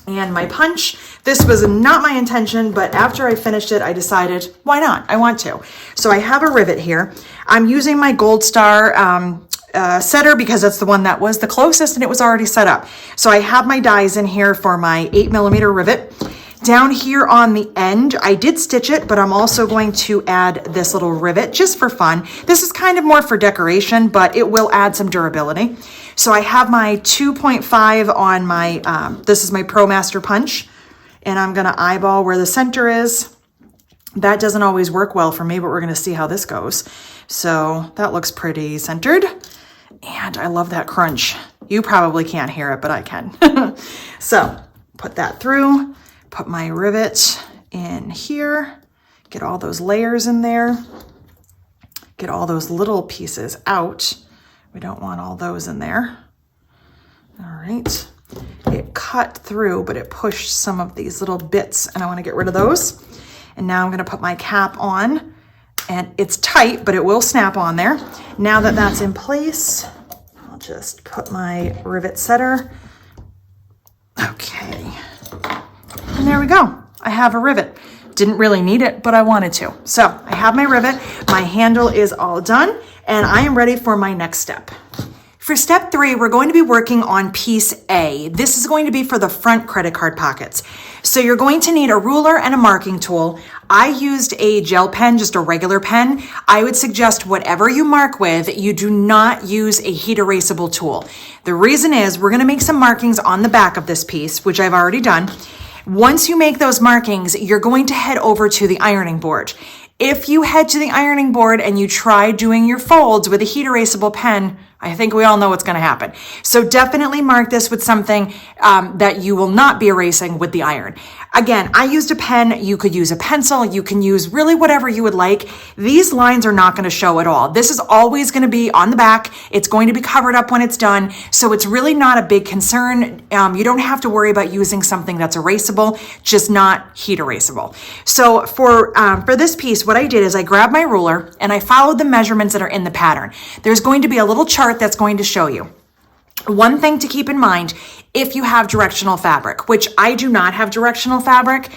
and my punch. This was not my intention, but after I finished it, I decided, why not? I want to. So I have a rivet here. I'm using my Gold Star setter because that's the one that was the closest and it was already set up. So I have my dies in here for my 8mm rivet. Down here on the end, I did stitch it, but I'm also going to add this little rivet just for fun. This is kind of more for decoration, but it will add some durability. So I have my 2.5 on my, this is my Pro Master punch, and I'm gonna eyeball where the center is. That doesn't always work well for me, but we're gonna see how this goes. So that looks pretty centered, and I love that crunch. You probably can't hear it, but I can. So put that through, put my rivet in here, get all those layers in there, get all those little pieces out. We don't want all those in there. All right, it cut through, but it pushed some of these little bits, and I want to get rid of those. And now I'm going to put my cap on, and it's tight, but it will snap on there. Now that that's in place, I'll just put my rivet setter. Okay, and there we go. I have a rivet. Didn't really need it, but I wanted to. So I have my rivet, my handle is all done, and I am ready for my next step. For step 3, we're going to be working on piece A. This is going to be for the front credit card pockets. So you're going to need a ruler and a marking tool. I used a gel pen, just a regular pen. I would suggest whatever you mark with, you do not use a heat erasable tool. The reason is we're gonna make some markings on the back of this piece, which I've already done. Once you make those markings, you're going to head over to the ironing board. If you head to the ironing board and you try doing your folds with a heat erasable pen, I think we all know what's going to happen. So definitely mark this with something that you will not be erasing with the iron. Again, I used a pen. You could use a pencil. You can use really whatever you would like. These lines are not going to show at all. This is always going to be on the back. It's going to be covered up when it's done. So it's really not a big concern. You don't have to worry about using something that's erasable, just not heat erasable. So for this piece, what I did is I grabbed my ruler and I followed the measurements that are in the pattern. There's going to be a little chart that's going to show you. One thing to keep in mind, if you have directional fabric, which I do not have directional fabric,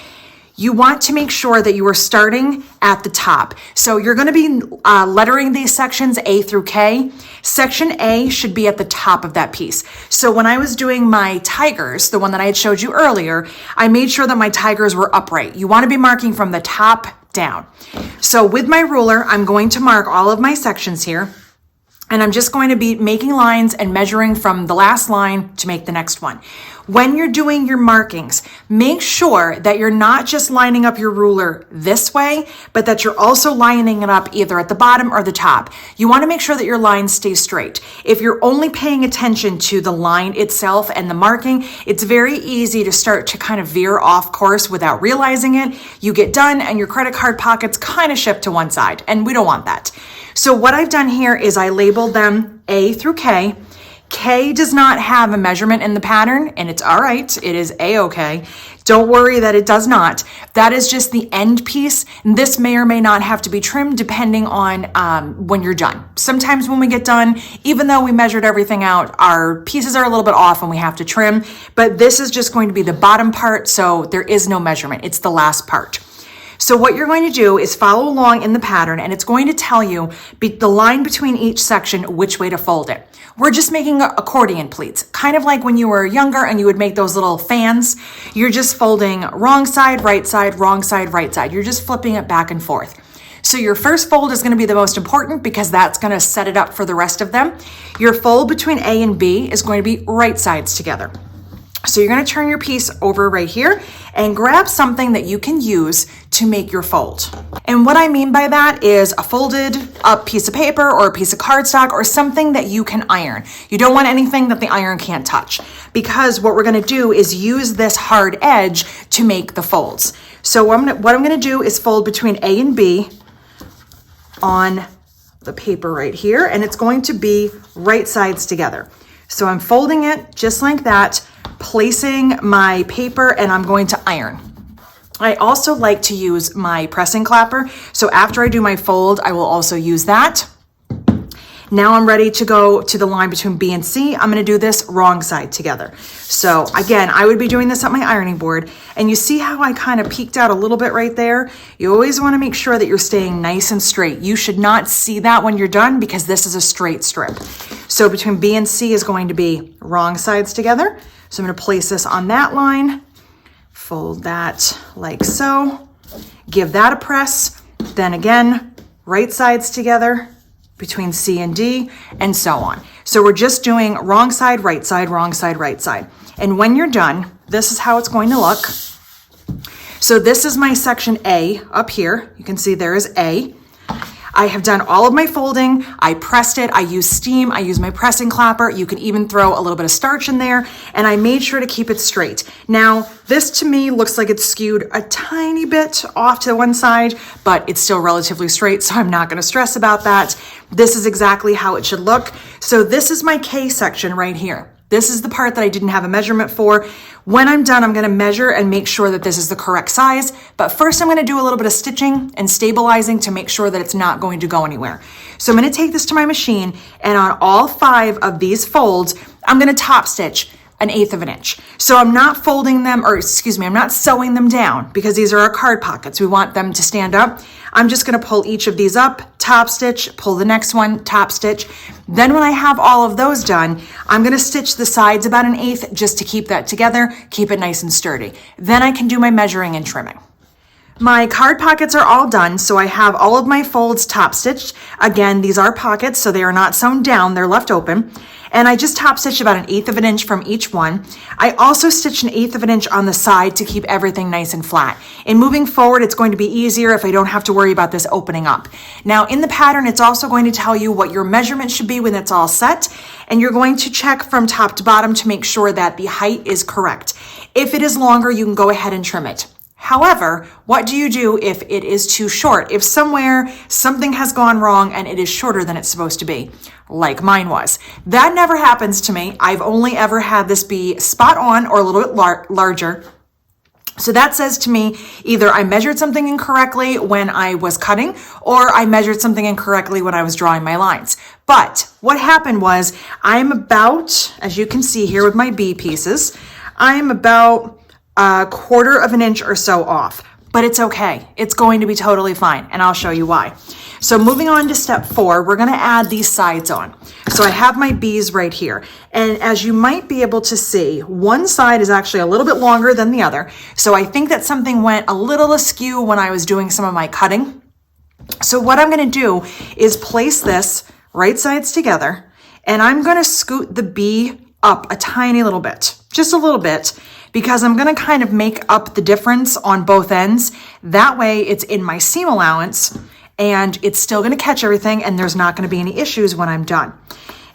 you want to make sure that you are starting at the top. So you're going to be lettering these sections A through K. Section A should be at the top of that piece. So when I was doing my tigers, the one that I had showed you earlier, I made sure that my tigers were upright. You want to be marking from the top down. So with my ruler, I'm going to mark all of my sections here. And I'm just going to be making lines and measuring from the last line to make the next one. When you're doing your markings, make sure that you're not just lining up your ruler this way, but that you're also lining it up either at the bottom or the top. You want to make sure that your lines stay straight. If you're only paying attention to the line itself and the marking, it's very easy to start to kind of veer off course without realizing it. You get done and your credit card pockets kind of shift to one side, and we don't want that. So what I've done here is I labeled them A through K. K does not have a measurement in the pattern, and it's all right. It is A-okay. Don't worry that it does not. That is just the end piece. This may or may not have to be trimmed depending on when you're done. Sometimes when we get done, even though we measured everything out, our pieces are a little bit off and we have to trim, but this is just going to be the bottom part, so there is no measurement. It's the last part. So what you're going to do is follow along in the pattern, and it's going to tell you the line between each section, which way to fold it. We're just making accordion pleats, kind of like when you were younger and you would make those little fans. You're just folding wrong side, right side, wrong side, right side. You're just flipping it back and forth. So your first fold is going to be the most important because that's going to set it up for the rest of them. Your fold between A and B is going to be right sides together. So you're going to turn your piece over right here and grab something that you can use to make your fold. And what I mean by that is a folded up piece of paper or a piece of cardstock or something that you can iron. You don't want anything that the iron can't touch, because what we're going to do is use this hard edge to make the folds. So what I'm going to do is fold between A and B on the paper right here, and it's going to be right sides together. So I'm folding it just like that, placing my paper, and I'm going to iron. I also like to use my pressing clapper. So after I do my fold, I will also use that. Now I'm ready to go to the line between B and C. I'm going to do this wrong side together. So again, I would be doing this at my ironing board, and you see how I kind of peeked out a little bit right there? You always want to make sure that you're staying nice and straight. You should not see that when you're done because this is a straight strip. So between B and C is going to be wrong sides together. So I'm going to place this on that line, fold that like so, give that a press, then again, right sides together between C and D, and so on. So we're just doing wrong side, right side, wrong side, right side. And when you're done, this is how it's going to look. So this is my section A up here. You can see there is A. I have done all of my folding. I pressed it. I used steam. I used my pressing clapper. You can even throw a little bit of starch in there. And I made sure to keep it straight. Now, this to me looks like it's skewed a tiny bit off to one side, but it's still relatively straight, so I'm not going to stress about that. This is exactly how it should look. So this is my K section right here. This is the part that I didn't have a measurement for. When I'm done, I'm going to measure and make sure that this is the correct size. But first, I'm going to do a little bit of stitching and stabilizing to make sure that it's not going to go anywhere. So I'm going to take this to my machine, and on all 5 of these folds, I'm going to top stitch 1/8 of an inch. So I'm not folding them, or excuse me, I'm not sewing them down because these are our card pockets. We want them to stand up. I'm just going to pull each of these up, top stitch, pull the next one, top stitch. Then when I have all of those done, I'm going to stitch the sides about 1/8 just to keep that together, keep it nice and sturdy. Then I can do my measuring and trimming. My card pockets are all done, so I have all of my folds top stitched. Again, these are pockets, so they are not sewn down, they're left open. And I just top stitched about 1/8 of an inch from each one. I also stitched 1/8 of an inch on the side to keep everything nice and flat. And moving forward, it's going to be easier if I don't have to worry about this opening up. Now in the pattern, it's also going to tell you what your measurement should be when it's all set. And you're going to check from top to bottom to make sure that the height is correct. If it is longer, you can go ahead and trim it. However, what do you do if it is too short? If somewhere something has gone wrong and it is shorter than it's supposed to be, like mine was. That never happens to me. I've only ever had this be spot on or a little bit larger. So that says to me, either I measured something incorrectly when I was cutting, or I measured something incorrectly when I was drawing my lines. But what happened was, I'm about, as you can see here with my B pieces, I'm about 1/4 of an inch or so off, but it's okay. It's going to be totally fine, and I'll show you why. So moving on to step 4, we're going to add these sides on. So I have my B's right here, and as you might be able to see, one side is actually a little bit longer than the other. So I think that something went a little askew when I was doing some of my cutting. So what I'm going to do is place this right sides together, and I'm gonna scoot the B up a tiny little bit, just a little bit, because I'm gonna kind of make up the difference on both ends. That way it's in my seam allowance and it's still gonna catch everything and there's not gonna be any issues when I'm done.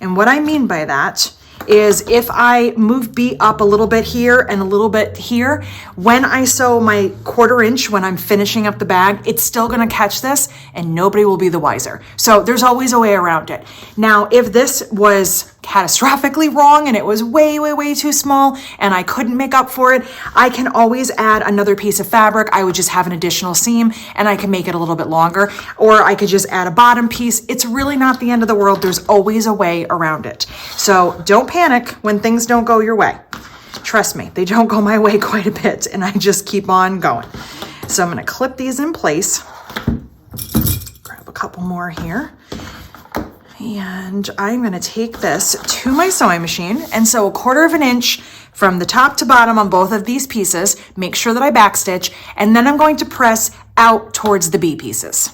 And what I mean by that is if I move B up a little bit here and a little bit here, when I sew my 1/4 inch, when I'm finishing up the bag, it's still gonna catch this and nobody will be the wiser. So there's always a way around it. Now, if this was catastrophically wrong and it was way, way, way too small and I couldn't make up for it, I can always add another piece of fabric. I would just have an additional seam and I can make it a little bit longer, or I could just add a bottom piece. It's really not the end of the world. There's always a way around it. So don't panic when things don't go your way. Trust me, they don't go my way quite a bit and I just keep on going. So I'm gonna clip these in place. Grab a couple more here. And I'm gonna take this to my sewing machine and sew 1/4 inch from the top to bottom on both of these pieces. Make sure that I backstitch, and then I'm going to press out towards the B pieces.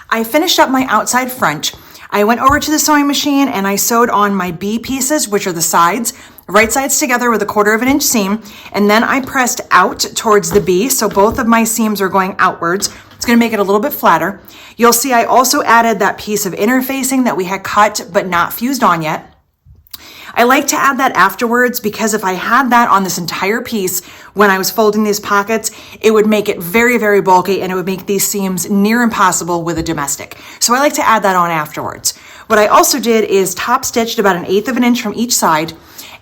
I finished up my outside front. I went over to the sewing machine and I sewed on my B pieces, which are the sides, right sides together with a 1/4 inch seam, and then I pressed out towards the B, so both of my seams are going outwards. It's gonna make it a little bit flatter. You'll see I also added that piece of interfacing that we had cut but not fused on yet. I like to add that afterwards because if I had that on this entire piece when I was folding these pockets, it would make it very, very bulky and it would make these seams near impossible with a domestic. So I like to add that on afterwards. What I also did is top stitched about 1/8 inch from each side.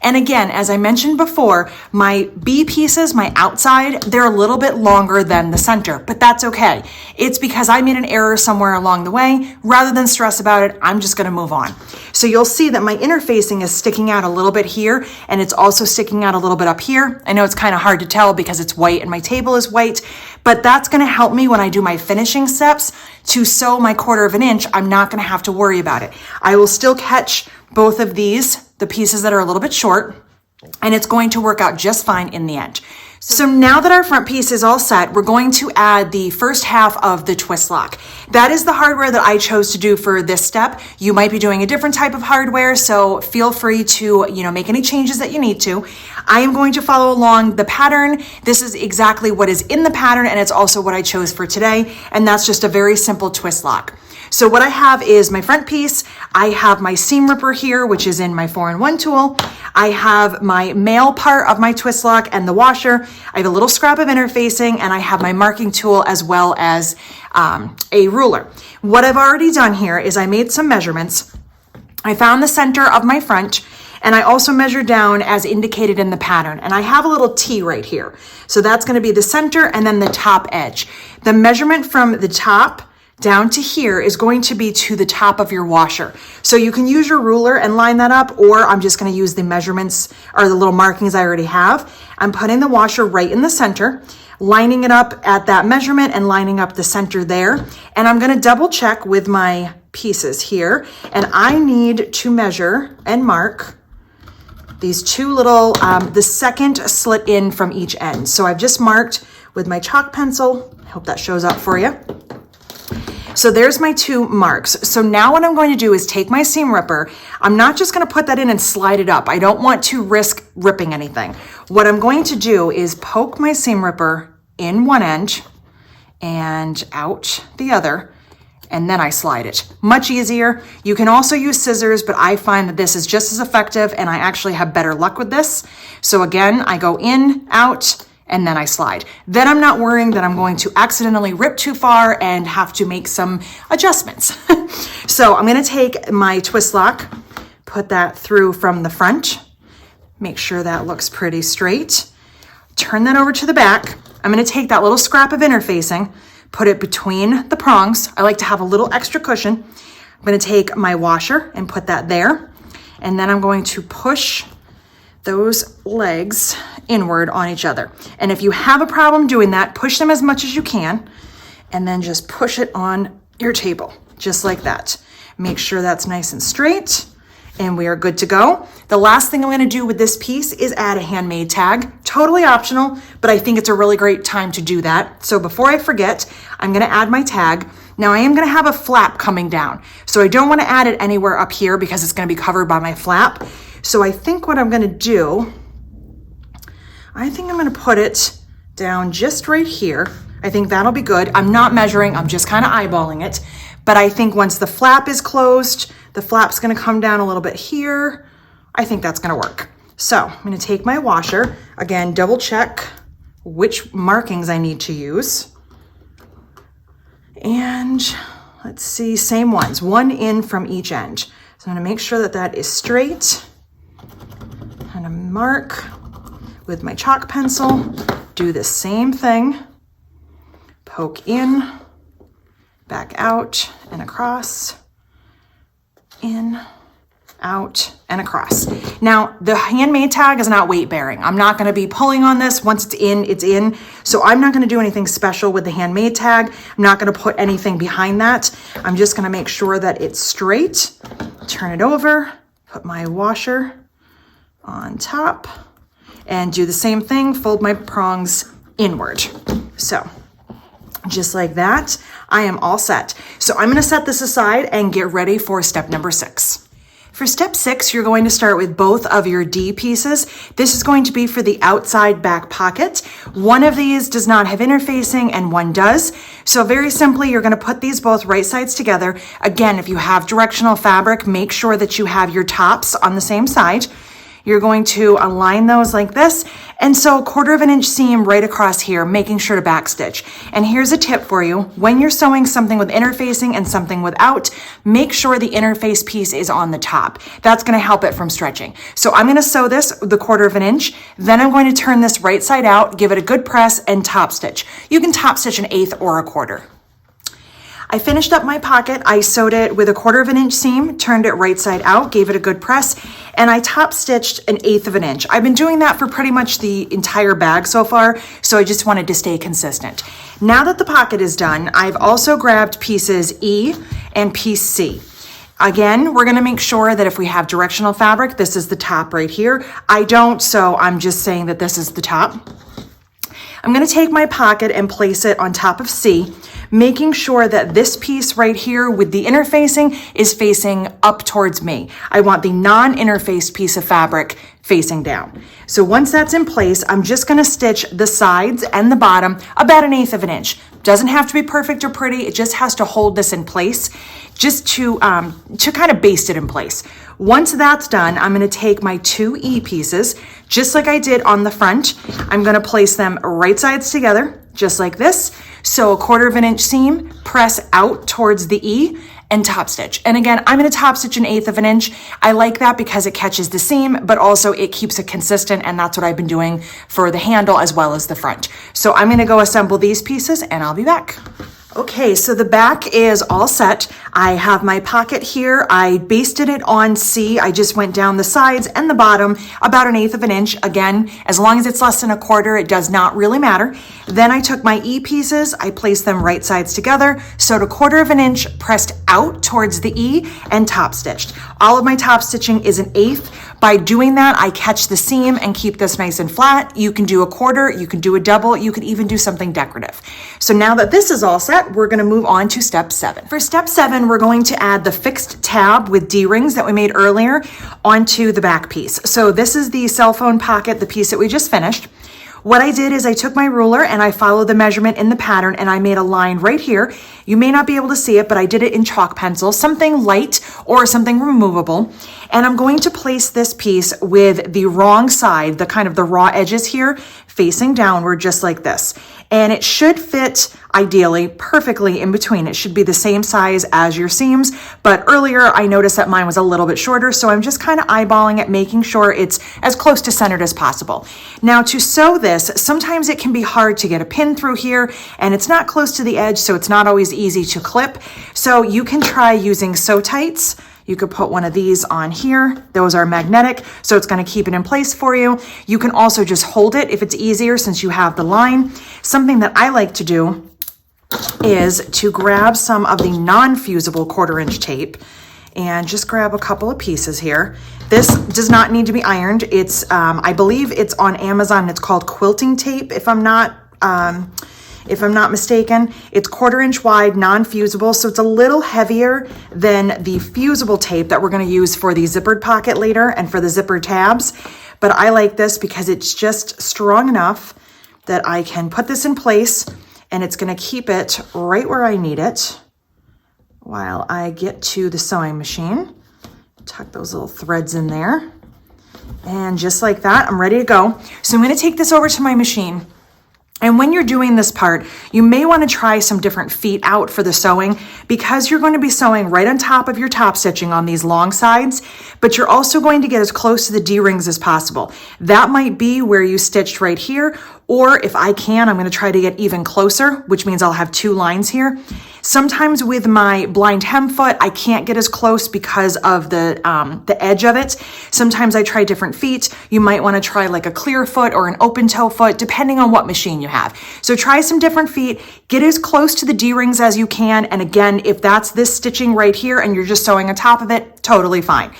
And again, as I mentioned before, my B pieces, my outside, they're a little bit longer than the center, but that's okay. It's because I made an error somewhere along the way. Rather than stress about it, I'm just gonna move on. So you'll see that my interfacing is sticking out a little bit here, and it's also sticking out a little bit up here. I know it's kind of hard to tell because it's white and my table is white, but that's gonna help me when I do my finishing steps to sew my 1/4 inch. I'm not gonna have to worry about it. I will still catch both of these, the pieces that are a little bit short, and it's going to work out just fine in the end. So now that our front piece is all set, we're going to add the first half of the twist lock. That is the hardware that I chose to do for this step. You might be doing a different type of hardware, so feel free to, make any changes that you need to. I am going to follow along the pattern. This is exactly what is in the pattern, and it's also what I chose for today, and that's just a very simple twist lock. So what I have is my front piece. I have my seam ripper here, which is in my 4-in-1 tool. I have my male part of my twist lock and the washer. I have a little scrap of interfacing, and I have my marking tool as well as a ruler. What I've already done here is I made some measurements. I found the center of my front, and I also measured down as indicated in the pattern. And I have a little T right here. So that's gonna be the center and then the top edge. The measurement from the top down to here is going to be to the top of your washer. So you can use your ruler and line that up, or I'm just gonna use the measurements or the little markings I already have. I'm putting the washer right in the center, lining it up at that measurement and lining up the center there. And I'm gonna double check with my pieces here. And I need to measure and mark these two little, the second slit in from each end. So I've just marked with my chalk pencil. I hope that shows up for you. So there's my 2 marks. So now what I'm going to do is take my seam ripper. I'm not just going to put that in and slide it up. I don't want to risk ripping anything. What I'm going to do is poke my seam ripper in one end and out the other, and then I slide it. Much easier. You can also use scissors, but I find that this is just as effective and I actually have better luck with this. So again, I go in, out, and then I slide. Then I'm not worrying that I'm going to accidentally rip too far and have to make some adjustments. So I'm gonna take my twist lock, put that through from the front, make sure that looks pretty straight, turn that over to the back. I'm gonna take that little scrap of interfacing, put it between the prongs. I like to have a little extra cushion. I'm gonna take my washer and put that there, and then I'm going to push those legs inward on each other. And if you have a problem doing that, push them as much as you can, and then just push it on your table, just like that. Make sure that's nice and straight, and we are good to go. The last thing I'm gonna do with this piece is add a handmade tag. Totally optional, but I think it's a really great time to do that. So before I forget, I'm gonna add my tag. Now I am gonna have a flap coming down. So I don't wanna add it anywhere up here because it's gonna be covered by my flap. So I think what I'm gonna do, I think I'm gonna put it down just right here. I think that'll be good. I'm not measuring, I'm just kind of eyeballing it. But I think once the flap is closed, the flap's gonna come down a little bit here. I think that's gonna work. So I'm gonna take my washer, again, double check which markings I need to use. And let's see, same ones, one in from each end. So I'm gonna make sure that that is straight. I'm gonna mark with my chalk pencil, do the same thing. Poke in, back out and across, in, out, and across. Now, the handmade tag is not weight bearing. I'm not gonna be pulling on this. Once it's in, it's in. So I'm not gonna do anything special with the handmade tag. I'm not gonna put anything behind that. I'm just gonna make sure that it's straight, turn it over, put my washer on top, and do the same thing, fold my prongs inward. So, just like that, I am all set. So I'm gonna set this aside and get ready for step number 6. For step 6, you're going to start with both of your D pieces. This is going to be for the outside back pocket. One of these does not have interfacing and one does. So very simply, you're gonna put these both right sides together. Again, if you have directional fabric, make sure that you have your tops on the same side. You're going to align those like this. And so 1/4 inch seam right across here, making sure to backstitch. And here's a tip for you. When you're sewing something with interfacing and something without, make sure the interface piece is on the top. That's gonna help it from stretching. So I'm gonna sew this the 1/4 inch, then I'm going to turn this right side out, give it a good press and top stitch. You can top stitch an 1/8 or a 1/4. I finished up my pocket. I sewed it with a 1/4 inch seam, turned it right side out, gave it a good press, and I top stitched an 1/8 inch. I've been doing that for pretty much the entire bag so far, so I just wanted to stay consistent. Now that the pocket is done, I've also grabbed pieces E and piece C. Again, we're gonna make sure that if we have directional fabric, this is the top right here. I don't, so I'm just saying that this is the top. I'm gonna take my pocket and place it on top of C, making sure that this piece right here with the interfacing is facing up towards me. I want the non-interfaced piece of fabric facing down. So once that's in place, I'm just gonna stitch the sides and the bottom about 1/8 inch. Doesn't have to be perfect or pretty, it just has to hold this in place, just to kind of baste it in place. Once that's done, I'm gonna take my 2 E pieces, just like I did on the front. I'm gonna place them right sides together, just like this. So a 1/4 inch seam, press out towards the E, and top stitch. And again, I'm gonna top stitch an 1/8 inch. I like that because it catches the seam, but also it keeps it consistent, and that's what I've been doing for the handle as well as the front. So I'm gonna go assemble these pieces and I'll be back. Okay, so the back is all set. I have my pocket here. I basted it on C. I just went down the sides and the bottom about 1/8 inch. Again, as long as it's less than a 1/4, it does not really matter. Then I took my E pieces, I placed them right sides together, sewed a 1/4 inch, pressed out towards the E, and top stitched. All of my top stitching is an 1/8. By doing that, I catch the seam and keep this nice and flat. You can do a 1/4, you can do a double, you could even do something decorative. So now that this is all set, we're gonna move on to step 7. For step 7, we're going to add the fixed tab with D-rings that we made earlier onto the back piece. So this is the cell phone pocket, the piece that we just finished. What I did is I took my ruler and I followed the measurement in the pattern and I made a line right here. You may not be able to see it, but I did it in chalk pencil, something light or something removable. And I'm going to place this piece with the wrong side, the kind of the raw edges here, facing downward just like this. And it should fit ideally perfectly in between. It should be the same size as your seams, but earlier I noticed that mine was a little bit shorter, so I'm just kind of eyeballing it, making sure it's as close to centered as possible. Now to sew this, sometimes it can be hard to get a pin through here, and it's not close to the edge, so it's not always easy to clip. So you can try using sew tights. You could put one of these on here. Those are magnetic, so it's gonna keep it in place for you. You can also just hold it if it's easier since you have the line. Something that I like to do is to grab some of the non-fusible 1/4 inch tape and just grab a couple of pieces here. This does not need to be ironed. It's, I believe it's on Amazon. It's called quilting tape, if I'm not if I'm not mistaken. It's 1/4 inch wide, non-fusible, so it's a little heavier than the fusible tape that we're gonna use for the zippered pocket later and for the zipper tabs. But I like this because it's just strong enough that I can put this in place and it's gonna keep it right where I need it while I get to the sewing machine. Tuck those little threads in there. And just like that, I'm ready to go. So I'm gonna take this over to my machine. And when you're doing this part, you may want to try some different feet out for the sewing because you're going to be sewing right on top of your top stitching on these long sides, but you're also going to get as close to the D-rings as possible. That might be where you stitched right here, or if I can, I'm going to try to get even closer, which means I'll have 2 lines here. Sometimes with my blind hem foot, I can't get as close because of the edge of it. Sometimes I try different feet. You might want to try like a clear foot or an open toe foot, depending on what machine you have. So try some different feet, get as close to the D-rings as you can. And again, if that's this stitching right here and you're just sewing on top of it, totally fine.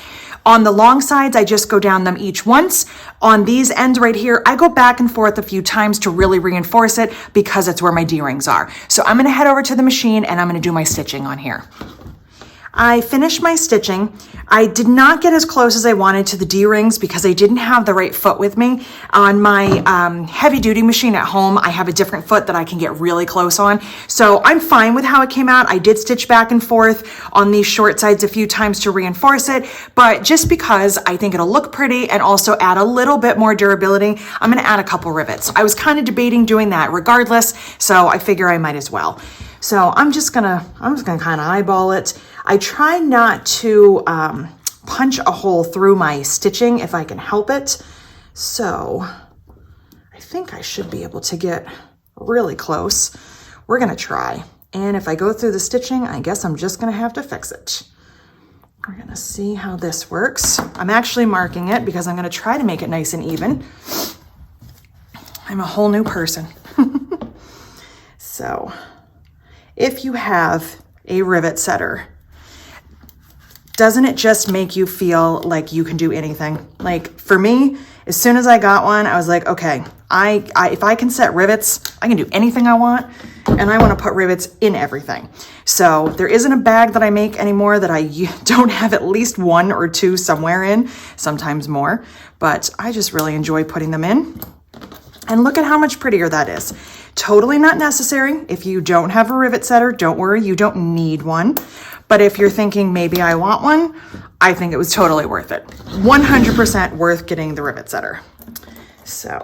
On the long sides, I just go down them each once. On these ends right here, I go back and forth a few times to really reinforce it because it's where my D-rings are. So I'm gonna head over to the machine and I'm gonna do my stitching on here. I finished my stitching. I did not get as close as I wanted to the D-rings because I didn't have the right foot with me. On my heavy duty machine at home, I have a different foot that I can get really close on. So I'm fine with how it came out. I did stitch back and forth on these short sides a few times to reinforce it, but just because I think it'll look pretty and also add a little bit more durability, I'm gonna add a couple rivets. I was kind of debating doing that regardless, so I figure I might as well. So I'm just gonna kind of eyeball it. I try not to punch a hole through my stitching if I can help it. So I think I should be able to get really close. We're gonna try. And if I go through the stitching, I guess I'm just gonna have to fix it. We're gonna see how this works. I'm actually marking it because I'm gonna try to make it nice and even. I'm a whole new person. So if you have a rivet setter, doesn't it just make you feel like you can do anything? Like for me, as soon as I got one, I was like, okay, if I can set rivets, I can do anything I want, and I want to put rivets in everything. So there isn't a bag that I make anymore that I don't have at least 1 or 2 somewhere in, sometimes more, but I just really enjoy putting them in. And look at how much prettier that is. Totally not necessary. If you don't have a rivet setter, don't worry, you don't need one. But if you're thinking maybe I want one, I think it was totally worth it. 100% worth getting the rivet setter. So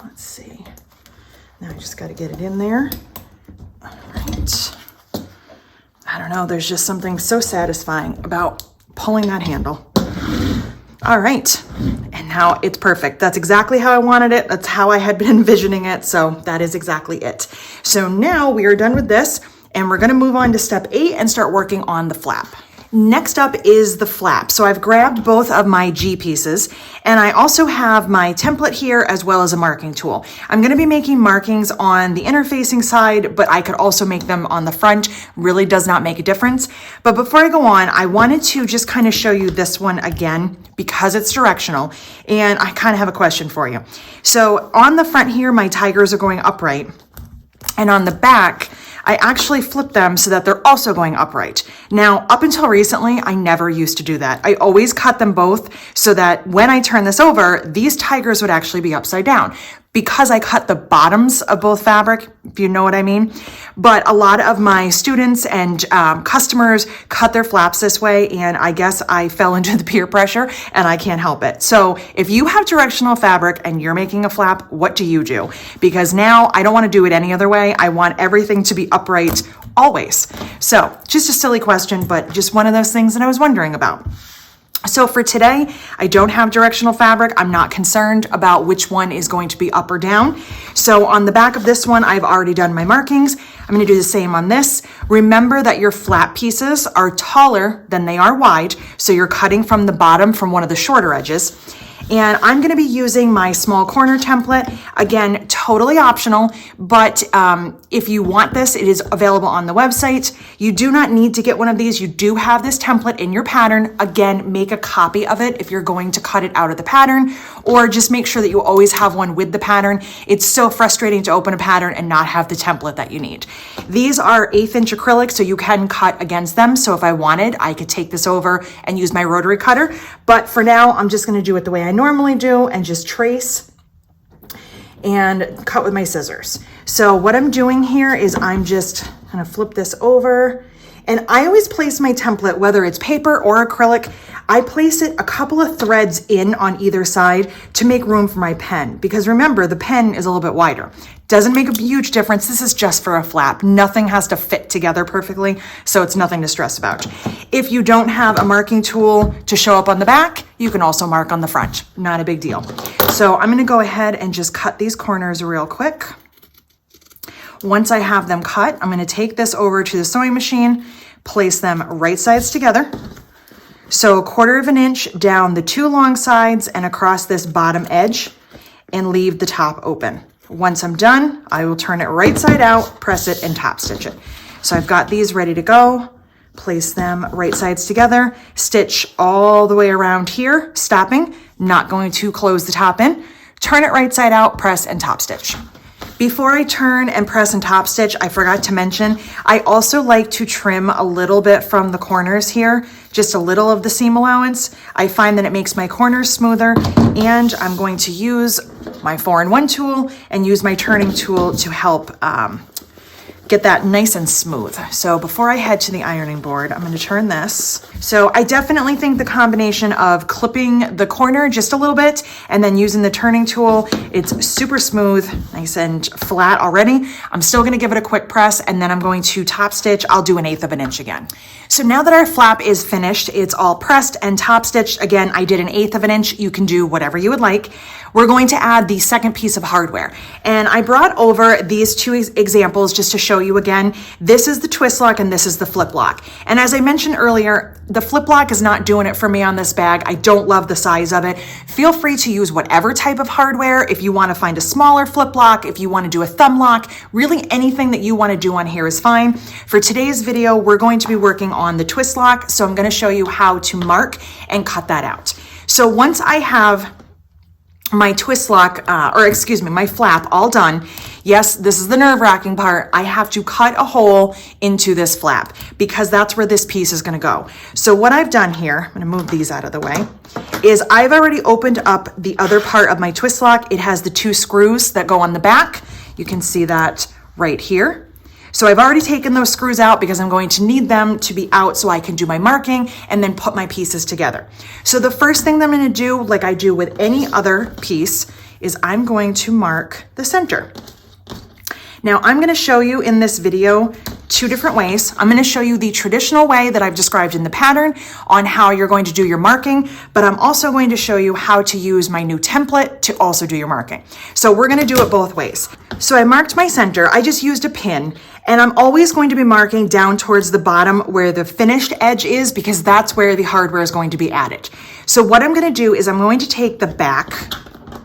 let's see. Now I just got to get it in there. All right. I don't know, there's just something so satisfying about pulling that handle. All right, and now it's perfect. That's exactly how I wanted it. That's how I had been envisioning it. So that is exactly it. So now we are done with this and we're gonna move on to step 8 and start working on the flap. Next up is the flap. So I've grabbed both of my G pieces and I also have my template here as well as a marking tool. I'm going to be making markings on the inner facing side, but I could also make them on the front. Really does not make a difference. But before I go on, I wanted to just kind of show you this one again because it's directional and I kind of have a question for you. So on the front here, my tigers are going upright, and on the back, I actually flip them so that they're also going upright. Now, up until recently, I never used to do that. I always cut them both so that when I turn this over, these tigers would actually be upside down because I cut the bottoms of both fabric, if you know what I mean. But a lot of my students and customers cut their flaps this way, and I guess I fell into the peer pressure and I can't help it. So if you have directional fabric and you're making a flap, what do you do? Because now I don't want to do it any other way. I want everything to be upright always. So just a silly question, but just one of those things that I was wondering about. So for today, I don't have directional fabric. I'm not concerned about which one is going to be up or down. So on the back of this one, I've already done my markings. I'm going to do the same on this. Remember that your flap pieces are taller than they are wide. So you're cutting from the bottom from one of the shorter edges. And I'm gonna be using my small corner template. Again, totally optional, but if you want this, it is available on the website. You do not need to get one of these. You do have this template in your pattern. Again, make a copy of it if you're going to cut it out of the pattern, or just make sure that you always have one with the pattern. It's so frustrating to open a pattern and not have the template that you need. These are 1/8 inch acrylic, so you can cut against them. So if I wanted, I could take this over and use my rotary cutter. But for now, I'm just gonna do it the way I normally do and just trace and cut with my scissors. So what I'm doing here is I'm just gonna flip this over, and I always place my template, whether it's paper or acrylic, I place it a couple of threads in on either side to make room for my pen. Because remember, the pen is a little bit wider. Doesn't make a huge difference. This is just for a flap. Nothing has to fit together perfectly, so it's nothing to stress about. If you don't have a marking tool to show up on the back, you can also mark on the front. Not a big deal. So I'm gonna go ahead and just cut these corners real quick. Once I have them cut, I'm gonna take this over to the sewing machine, place them right sides together. So 1/4 inch down the 2 long sides and across this bottom edge, and leave the top open. Once I'm done, I will turn it right side out, press it, and top stitch it. So I've got these ready to go. Place them right sides together, stitch all the way around here, stopping, not going to close the top in. Turn it right side out, press, and top stitch. Before I turn and press and top stitch, I forgot to mention, I also like to trim a little bit from the corners here, just a little of the seam allowance. I find that it makes my corners smoother, and I'm going to use my 4-in-1 tool and use my turning tool to help get that nice and smooth. So before I head to the ironing board, I'm going to turn this. So I definitely think the combination of clipping the corner just a little bit and then using the turning tool, it's super smooth, nice and flat already. I'm still going to give it a quick press, and then I'm going to top stitch. I'll do 1/8 inch again. So now that our flap is finished, it's all pressed and top stitched. Again, I did 1/8 inch. You can do whatever you would like. We're going to add the second piece of hardware. And I brought over these 2 examples just to show you again. This is the twist lock and this is the flip lock. And as I mentioned earlier, the flip lock is not doing it for me on this bag. I don't love the size of it. Feel free to use whatever type of hardware. If you want to find a smaller flip lock, if you want to do a thumb lock, really anything that you want to do on here is fine. For today's video, we're going to be working on the twist lock. So I'm going to show you how to mark and cut that out. So once I have my twist lock, my flap all done. Yes, this is the nerve-wracking part. I have to cut a hole into this flap because that's where this piece is gonna go. So what I've done here, I'm gonna move these out of the way, is I've already opened up the other part of my twist lock. It has the 2 screws that go on the back. You can see that right here. So I've already taken those screws out because I'm going to need them to be out so I can do my marking and then put my pieces together. So the first thing that I'm going to do, like I do with any other piece, is I'm going to mark the center. Now I'm going to show you in this video 2 different ways. I'm going to show you the traditional way that I've described in the pattern on how you're going to do your marking, but I'm also going to show you how to use my new template to also do your marking. So we're going to do it both ways. So I marked my center. I just used a pin, and I'm always going to be marking down towards the bottom where the finished edge is because that's where the hardware is going to be added. So what I'm going to do is I'm going to take the back,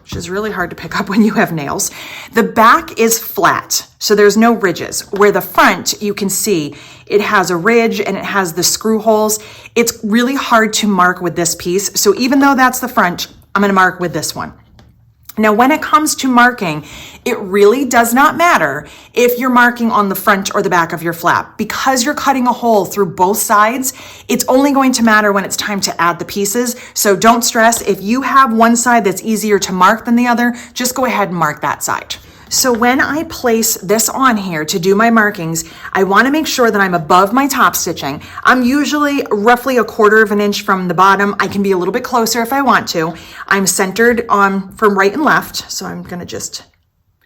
which is really hard to pick up when you have nails. The back is flat, so there's no ridges. Where the front, you can see it has a ridge and it has the screw holes. It's really hard to mark with this piece. So even though that's the front, I'm gonna mark with this one. Now, when it comes to marking, it really does not matter if you're marking on the front or the back of your flap. Because you're cutting a hole through both sides, it's only going to matter when it's time to add the pieces. So don't stress. If you have one side that's easier to mark than the other, just go ahead and mark that side. So when I place this on here to do my markings, I want to make sure that I'm above my top stitching. I'm usually roughly 1/4 inch from the bottom. I can be a little bit closer if I want to. I'm centered from right and left, so I'm going to just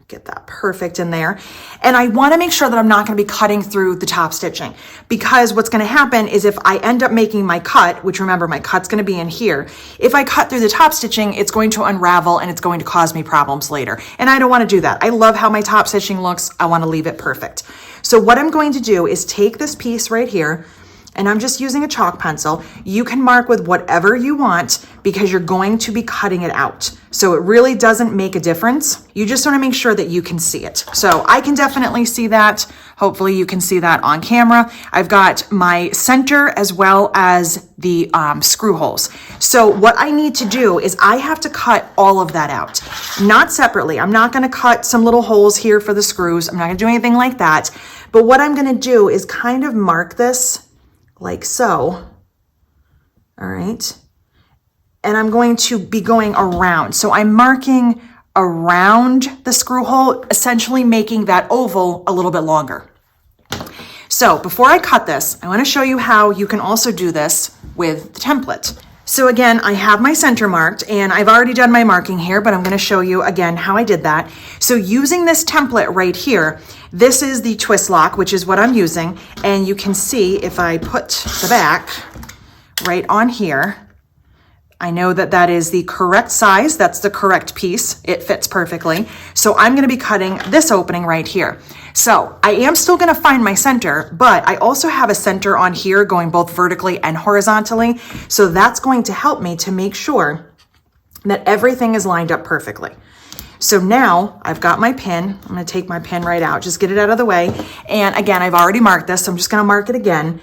get that perfect in there. And I want to make sure that I'm not going to be cutting through the top stitching, because what's going to happen is if I end up making my cut, which remember my cut's going to be in here, if I cut through the top stitching, it's going to unravel and it's going to cause me problems later. And I don't want to do that. I love how my top stitching looks. I want to leave it perfect. So what I'm going to do is take this piece right here, and I'm just using a chalk pencil. You can mark with whatever you want because you're going to be cutting it out. So it really doesn't make a difference. You just want to make sure that you can see it. So I can definitely see that. Hopefully you can see that on camera. I've got my center as well as the screw holes. So what I need to do is I have to cut all of that out, not separately. I'm not going to cut some little holes here for the screws. I'm not going to do anything like that. But what I'm going to do is kind of mark this like so. All right. And I'm going to be going around. So I'm marking around the screw hole, essentially making that oval a little bit longer. So before I cut this, I want to show you how you can also do this with the template. So again, I have my center marked and I've already done my marking here, but I'm going to show you again how I did that. So using this template right here, this is the twist lock, which is what I'm using. And you can see if I put the back right on here, I know that that is the correct size. That's the correct piece. It fits perfectly. So I'm going to be cutting this opening right here. So I am still going to find my center, but I also have a center on here going both vertically and horizontally. So that's going to help me to make sure that everything is lined up perfectly. So now I've got my pin. I'm going to take my pin right out, just get it out of the way. And again, I've already marked this, so I'm just going to mark it again.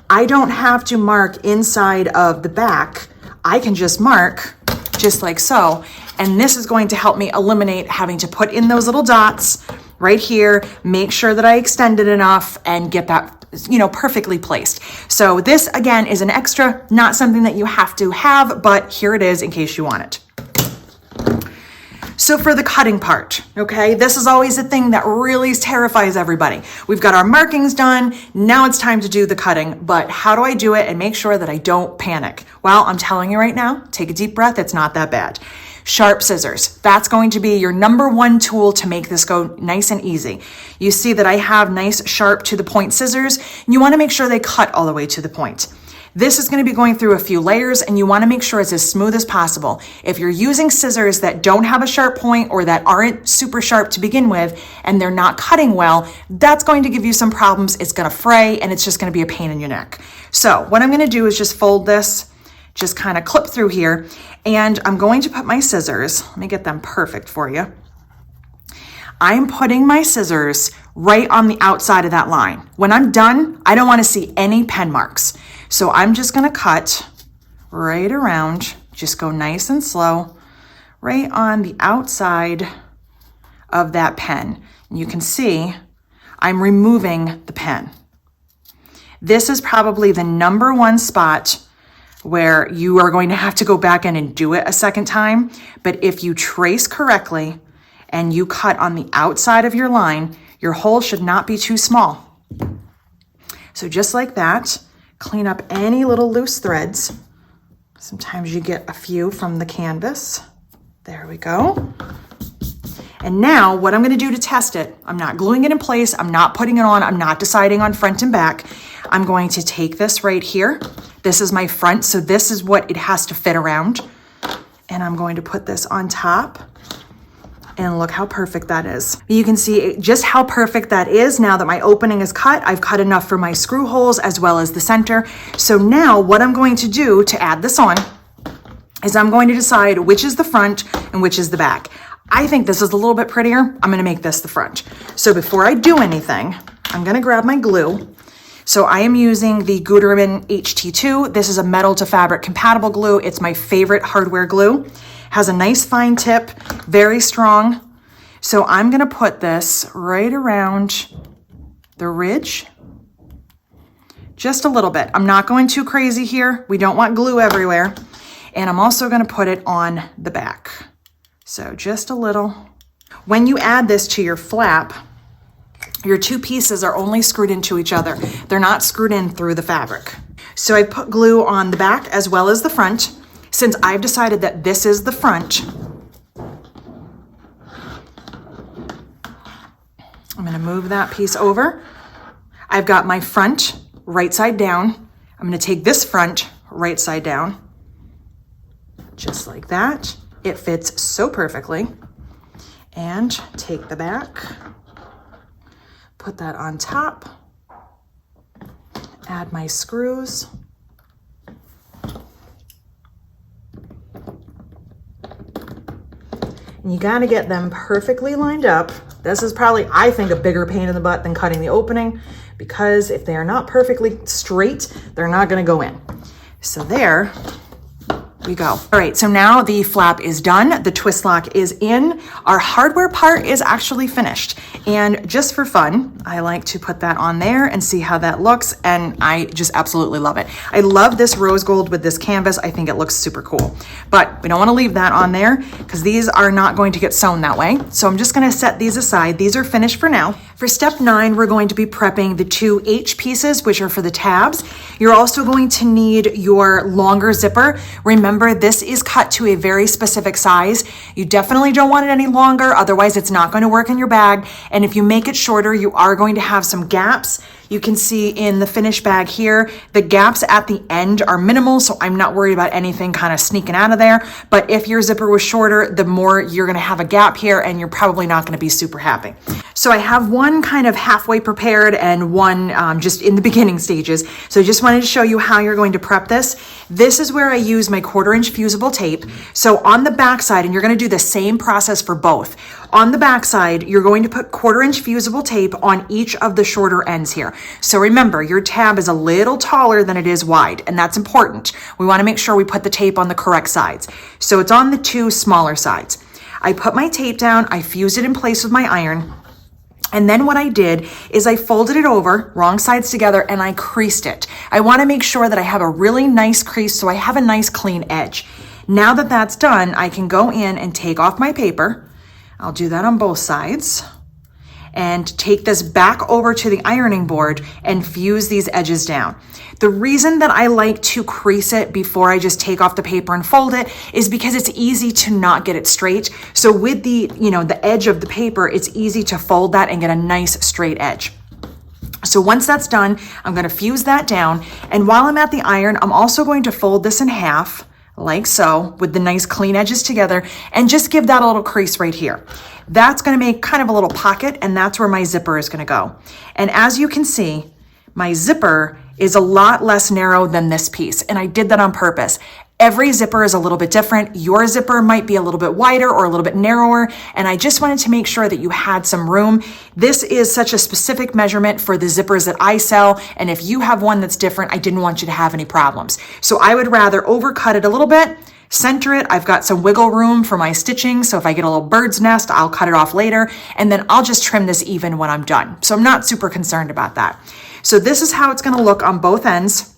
I don't have to mark inside of the back. I can just mark just like so. And this is going to help me eliminate having to put in those little dots right here, make sure that I extend it enough and get that, you know, perfectly placed. So this again is an extra, not something that you have to have, but here it is in case you want it. So for the cutting part, okay, this is always the thing that really terrifies everybody. We've got our markings done. Now it's time to do the cutting, but how do I do it and make sure that I don't panic? Well, I'm telling you right now, take a deep breath. It's not that bad. Sharp scissors. That's going to be your number one tool to make this go nice and easy. You see that I have nice sharp to the point scissors. And you want to make sure they cut all the way to the point. This is going to be going through a few layers and you want to make sure it's as smooth as possible. If you're using scissors that don't have a sharp point or that aren't super sharp to begin with and they're not cutting well, that's going to give you some problems. It's going to fray and it's just going to be a pain in your neck. So what I'm going to do is just fold this, just kind of clip through here, and I'm going to put my scissors, let me get them perfect for you. I'm putting my scissors right on the outside of that line. When I'm done, I don't want to see any pen marks. So I'm just going to cut right around, just go nice and slow, right on the outside of that pen. And you can see I'm removing the pen. This is probably the number one spot where you are going to have to go back in and do it a second time. But if you trace correctly and you cut on the outside of your line, your hole should not be too small. So just like that, clean up any little loose threads. Sometimes you get a few from the canvas. There we go. And now what I'm going to do to test it, I'm not gluing it in place. I'm not putting it on. I'm not deciding on front and back. I'm going to take this right here. This is my front. So this is what it has to fit around. And I'm going to put this on top. And look how perfect that is. You can see just how perfect that is now that my opening is cut. I've cut enough for my screw holes as well as the center. So now what I'm going to do to add this on is I'm going to decide which is the front and which is the back. I think this is a little bit prettier. I'm going to make this the front. So before I do anything, I'm going to grab my glue. So I am using the Janome HT2. This is a metal to fabric compatible glue. It's my favorite hardware glue. Has a nice fine tip, very strong. So I'm gonna put this right around the ridge, just a little bit. I'm not going too crazy here. We don't want glue everywhere. And I'm also gonna put it on the back. So just a little. When you add this to your flap, your two pieces are only screwed into each other. They're not screwed in through the fabric. So I put glue on the back as well as the front. Since I've decided that this is the front, I'm going to move that piece over. I've got my front right side down. I'm going to take this front right side down, just like that. It fits so perfectly. And take the back, put that on top, add my screws. And you gotta get them perfectly lined up. This is probably, I think, a bigger pain in the butt than cutting the opening, because if they are not perfectly straight, they're not gonna go in. So there we go. All right, so now the flap is done. The twist lock is in. Our hardware part is actually finished. And just for fun, I like to put that on there and see how that looks. And I just absolutely love it. I love this rose gold with this canvas. I think it looks super cool. But we don't want to leave that on there because these are not going to get sewn that way. So I'm just going to set these aside. These are finished for now. For step 9, we're going to be prepping the 2 H pieces, which are for the tabs. You're also going to need your longer zipper. Remember, this is cut to a very specific size. You definitely don't want it any longer, otherwise it's not going to work in your bag. And if you make it shorter, you are going to have some gaps. You can see in the finished bag here, the gaps at the end are minimal, so I'm not worried about anything kind of sneaking out of there. But if your zipper was shorter, the more you're gonna have a gap here, and you're probably not gonna be super happy. So I have one kind of halfway prepared and one just in the beginning stages. So I just wanted to show you how you're going to prep this. This is where I use my 1/4" fusible tape. So on the back side, and you're gonna do the same process for both. On the back side, you're going to put 1/4" fusible tape on each of the shorter ends here. So remember, your tab is a little taller than it is wide, and that's important. We want to make sure we put the tape on the correct sides. So it's on the 2 smaller sides. I put my tape down, I fused it in place with my iron, and then what I did is I folded it over, wrong sides together, and I creased it. I want to make sure that I have a really nice crease so I have a nice clean edge. Now that that's done, I can go in and take off my paper. I'll do that on both sides. And take this back over to the ironing board and fuse these edges down. The reason that I like to crease it before I just take off the paper and fold it is because it's easy to not get it straight. So with the, the edge of the paper, it's easy to fold that and get a nice straight edge. So once that's done, I'm gonna fuse that down. And while I'm at the iron, I'm also going to fold this in half, like so, with the nice clean edges together, and just give that a little crease right here. That's gonna make kind of a little pocket, and that's where my zipper is gonna go. And as you can see, my zipper is a lot less narrow than this piece, and I did that on purpose. Every zipper is a little bit different. Your zipper might be a little bit wider or a little bit narrower, and I just wanted to make sure that you had some room. This is such a specific measurement for the zippers that I sell, and if you have one that's different, I didn't want you to have any problems. So I would rather overcut it a little bit, center it. I've got some wiggle room for my stitching, so if I get a little bird's nest, I'll cut it off later, and then I'll just trim this even when I'm done. So I'm not super concerned about that. So this is how it's gonna look on both ends.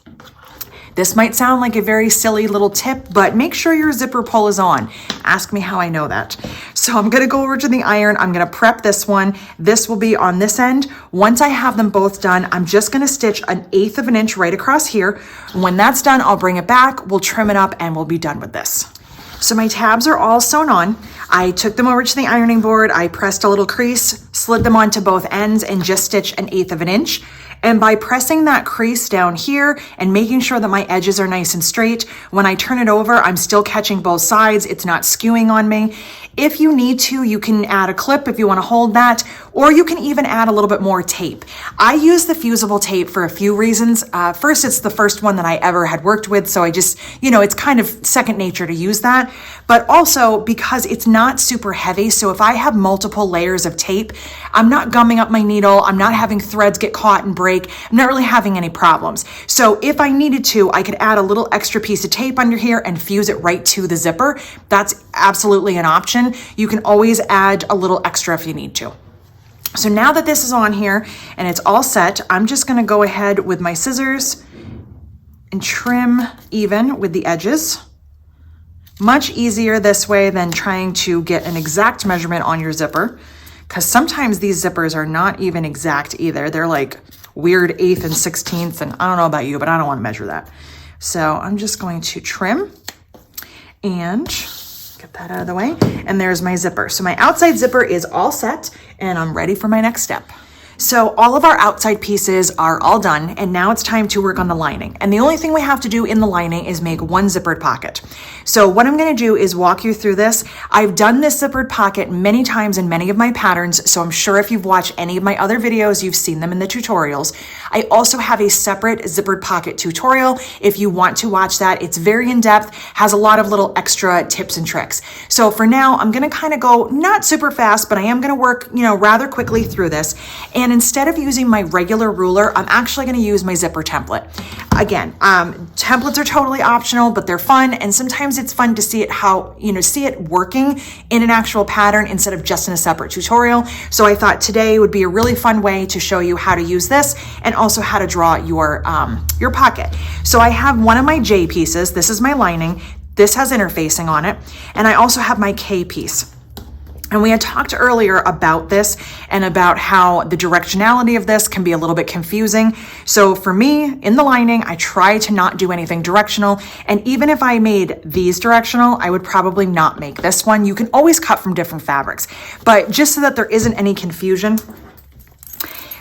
This might sound like a very silly little tip, but make sure your zipper pull is on. Ask me how I know that. So I'm gonna go over to the iron. I'm gonna prep this one. This will be on this end. Once I have them both done, I'm just gonna stitch 1/8 of an inch right across here. When that's done, I'll bring it back, we'll trim it up, and we'll be done with this. So my tabs are all sewn on. I took them over to the ironing board. I pressed a little crease, slid them onto both ends, and just stitched 1/8 of an inch. And by pressing that crease down here and making sure that my edges are nice and straight, when I turn it over, I'm still catching both sides. It's not skewing on me. If you need to, you can add a clip if you want to hold that, or you can even add a little bit more tape. I use the fusible tape for a few reasons. First, it's the first one that I ever had worked with, so I just, it's kind of second nature to use that. But also because it's not super heavy, so if I have multiple layers of tape, I'm not gumming up my needle, I'm not having threads get caught and break, I'm not really having any problems. So if I needed to, I could add a little extra piece of tape under here and fuse it right to the zipper. That's absolutely an option. You can always add a little extra if you need to. So now that this is on here and it's all set, I'm just gonna go ahead with my scissors and trim even with the edges. Much easier this way than trying to get an exact measurement on your zipper, because sometimes these zippers are not even exact either. They're like weird 1/8 and 16th, and I don't know about you, but I don't want to measure that. So I'm just going to trim and get that out of the way. And there's my zipper. So my outside zipper is all set, and I'm ready for my next step. So all of our outside pieces are all done, and now it's time to work on the lining. And the only thing we have to do in the lining is make one zippered pocket. So what I'm gonna do is walk you through this. I've done this zippered pocket many times in many of my patterns, so I'm sure if you've watched any of my other videos, you've seen them in the tutorials. I also have a separate zippered pocket tutorial. If you want to watch that, it's very in-depth, has a lot of little extra tips and tricks. So for now, I'm gonna kind of go not super fast, but I am gonna work, rather quickly through this. And instead of using my regular ruler, I'm actually gonna use my zipper template. Again, templates are totally optional, but they're fun. And sometimes it's fun to see it working in an actual pattern instead of just in a separate tutorial. So I thought today would be a really fun way to show you how to use this and also how to draw your pocket. So I have one of my J pieces. This is my lining. This has interfacing on it. And I also have my K piece. And we had talked earlier about this and about how the directionality of this can be a little bit confusing. So for me, in the lining, I try to not do anything directional. And even if I made these directional, I would probably not make this one. You can always cut from different fabrics. But just so that there isn't any confusion,